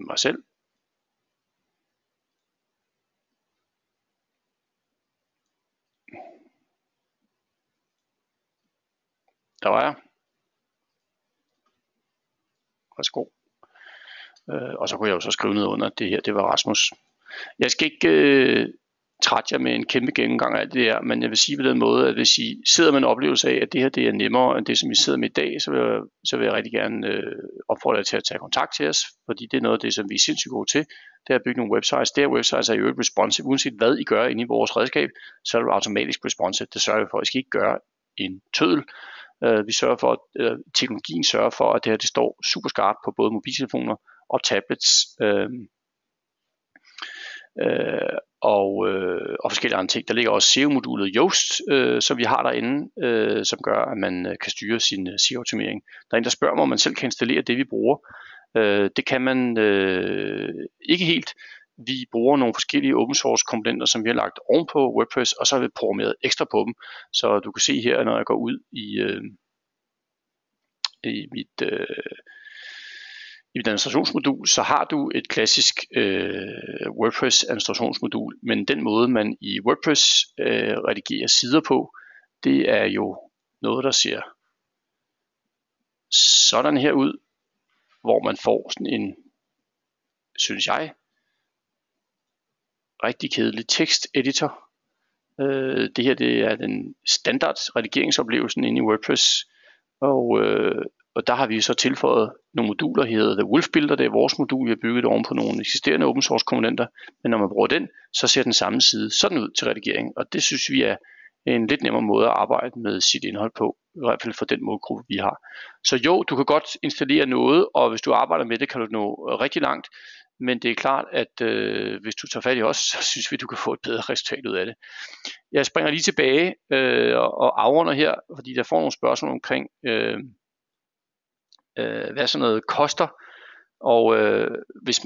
mig selv. Der var jeg. Værsgo. Og så kunne jeg jo så skrive ned under, at det her, det var Rasmus. Jeg skal ikke trætte jer med en kæmpe gennemgang af alt det her, men jeg vil sige på den måde, at hvis I sidder med en oplevelse af, at det her det er nemmere end det, som I sidder med i dag, så vil jeg rigtig gerne opfordre jer til at tage kontakt til os, fordi det er noget af det, som vi er sindssygt gode til. Det er at bygge nogle websites. Det her websites er jo ikke responsive. Uanset hvad I gør inde i vores redskab, så er det automatisk responsive. Det sørger vi for, at I skal ikke gøre en tødel. Vi sørger for, at teknologien sørger for, at det her det står super skarpt på både mobiltelefoner og tablets. Og forskellige andre ting. Der ligger også SEO-modulet Yoast, som vi har derinde, som gør, at man kan styre sin SEO-optimering. Der er en, der spørger mig, om man selv kan installere det, vi bruger. Det kan man ikke helt. Vi bruger nogle forskellige open source komponenter, som vi har lagt ovenpå WordPress, og så har vi programmeret ekstra på dem. Så du kan se her, når jeg går ud i mit administrationsmodul, så har du et klassisk WordPress administrationsmodul, men den måde man i WordPress redigerer sider på, det er jo noget, der ser sådan her ud, hvor man får sådan en, synes jeg, rigtig kedelig teksteditor. Det her det er den standard redigeringsoplevelsen inde i WordPress, og der har vi så tilføjet nogle moduler, her hedder The Wolf Builder. Det er vores modul, vi har bygget oven på nogle eksisterende open source komponenter, men når man bruger den, så ser den samme side sådan ud til redigering, og det synes vi er en lidt nemmere måde at arbejde med sit indhold på, i hvert fald for den målgruppe, vi har. Så jo, du kan godt installere noget, og hvis du arbejder med det, kan du nå rigtig langt, men det er klart, at hvis du tager fat i os, så synes vi, du kan få et bedre resultat ud af det. Jeg springer lige tilbage og afrunder her, fordi der får nogle spørgsmål omkring, hvad sådan noget koster. Og hvis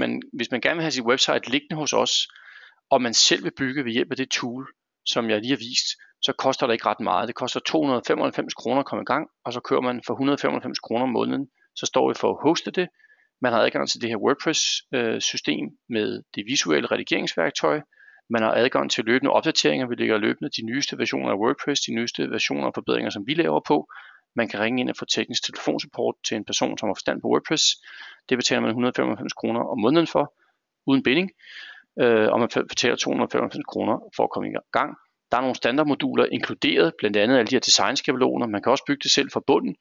man gerne vil have sit website liggende hos os, og man selv vil bygge ved hjælp af det tool, som jeg lige har vist, så koster det ikke ret meget. Det koster 295 kroner at komme i gang, og så kører man for 195 kroner om måneden. Så står vi for at hoste det. Man har adgang til det her WordPress-system med det visuelle redigeringsværktøj. Man har adgang til løbende opdateringer. Vi lægger løbende de nyeste versioner af WordPress, de nyeste versioner og forbedringer, som vi laver på. Man kan ringe ind og få teknisk telefonsupport til en person, som har forstand på WordPress. Det betaler man 195 kroner om måneden for, uden binding. Og man betaler 295 kroner for at komme i gang. Der er nogle standardmoduler inkluderet, blandt andet alle de her designskabeloner. Man kan også bygge det selv fra bunden.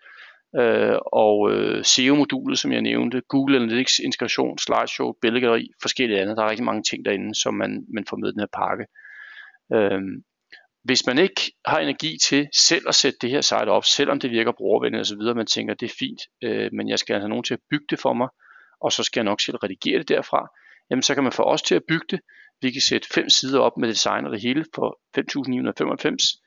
Og SEO-modulet, som jeg nævnte, Google Analytics integration, slideshow, billedgalleri, forskellige andre. Der er rigtig mange ting derinde, som man får med i den her pakke. Hvis man ikke har energi til selv at sætte det her site op, selvom det virker brugervenligt osv., man tænker, det er fint, men jeg skal have nogen til at bygge det for mig, og så skal jeg nok selv redigere det derfra, jamen så kan man få os til at bygge det. Vi kan sætte 5 sider op med design og det hele for 5.995.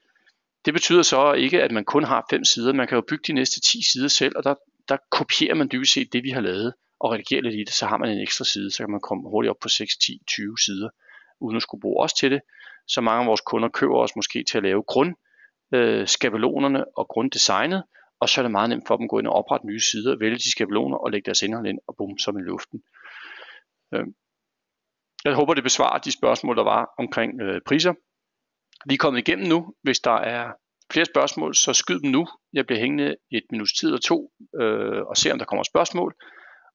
Det betyder så ikke, at man kun har 5 sider. Man kan jo bygge de næste 10 sider selv, og der kopierer man dybest set det, vi har lavet, og redigerer lidt i det, så har man en ekstra side, så kan man komme hurtigt op på 6, 10, 20 sider, uden at skulle bruge os til det. Så mange af vores kunder køber os måske til at lave grundskabelonerne og grunddesignet, og så er det meget nemt for dem at gå ind og oprette nye sider, vælge de skabeloner og lægge deres indhold ind, og bum, så er man i luften. Jeg håber, det besvarer de spørgsmål, der var omkring priser. Vi er kommet igennem nu. Hvis der er flere spørgsmål, så skyd dem nu. Jeg bliver hængende et minuts tid eller to og ser, om der kommer spørgsmål.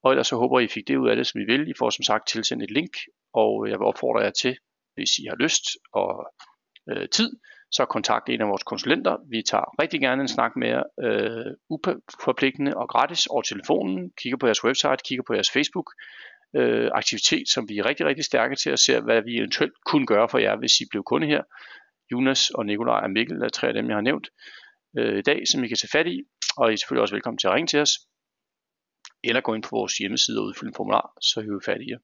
Og ellers så håber I fik det ud af det, som I vil. I får som sagt tilsendt et link, og jeg vil opfordre jer til, hvis I har lyst og tid, så kontakt en af vores konsulenter. Vi tager rigtig gerne en snak med jer, uforpligtende og gratis over telefonen, kigger på jeres website, kigger på jeres Facebook aktivitet, som vi er rigtig, rigtig stærke til at se, hvad vi eventuelt kunne gøre for jer, hvis I blev kunde her. Jonas og Nikolaj og Mikkel er 3 af dem, jeg har nævnt i dag, som I kan tage fat i, og I er selvfølgelig også velkommen til at ringe til os, eller gå ind på vores hjemmeside og udfylde en formular, så hiver vi fat i jer.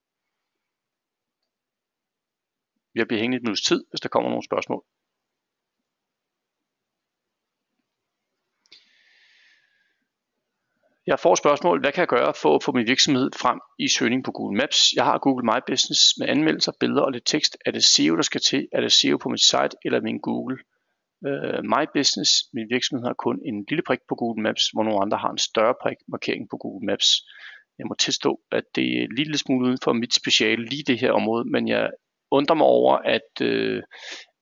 Vi bliver hængende et minuts tid, hvis der kommer nogle spørgsmål. Jeg får spørgsmål, hvad kan jeg gøre for at få min virksomhed frem i søgning på Google Maps? Jeg har Google My Business med anmeldelser, billeder og lidt tekst. Er det SEO, der skal til? Er det SEO på mit site eller min Google? My Business, min virksomhed har kun en lille prik på Google Maps, hvor nogle andre har en større prik markering på Google Maps. Jeg må tilstå, at det er en lille smule uden for mit speciale lige det her område, men jeg undrer mig over,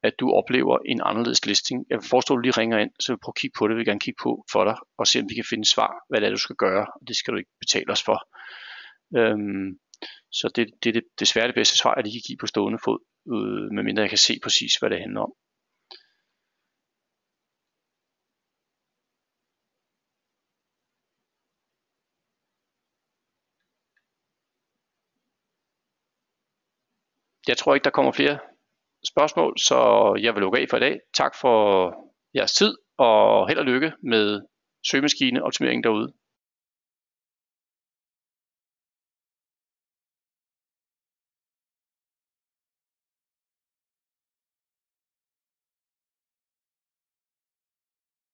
at du oplever en anderledes listing. Jeg vil forestå, at du lige ringer ind, så vi prøver at kigge på det. Vi vil gerne kigge på for dig, og se om vi kan finde svar, hvad det er, du skal gøre. Det skal du ikke betale os for. Så det er desværre det bedste svar, jeg lige kan give på stående fod, medmindre jeg kan se præcis, hvad det handler om. Jeg tror ikke, der kommer flere spørgsmål, så jeg vil lukke af for i dag. Tak for jeres tid, og held og lykke med søgemaskineoptimering derude.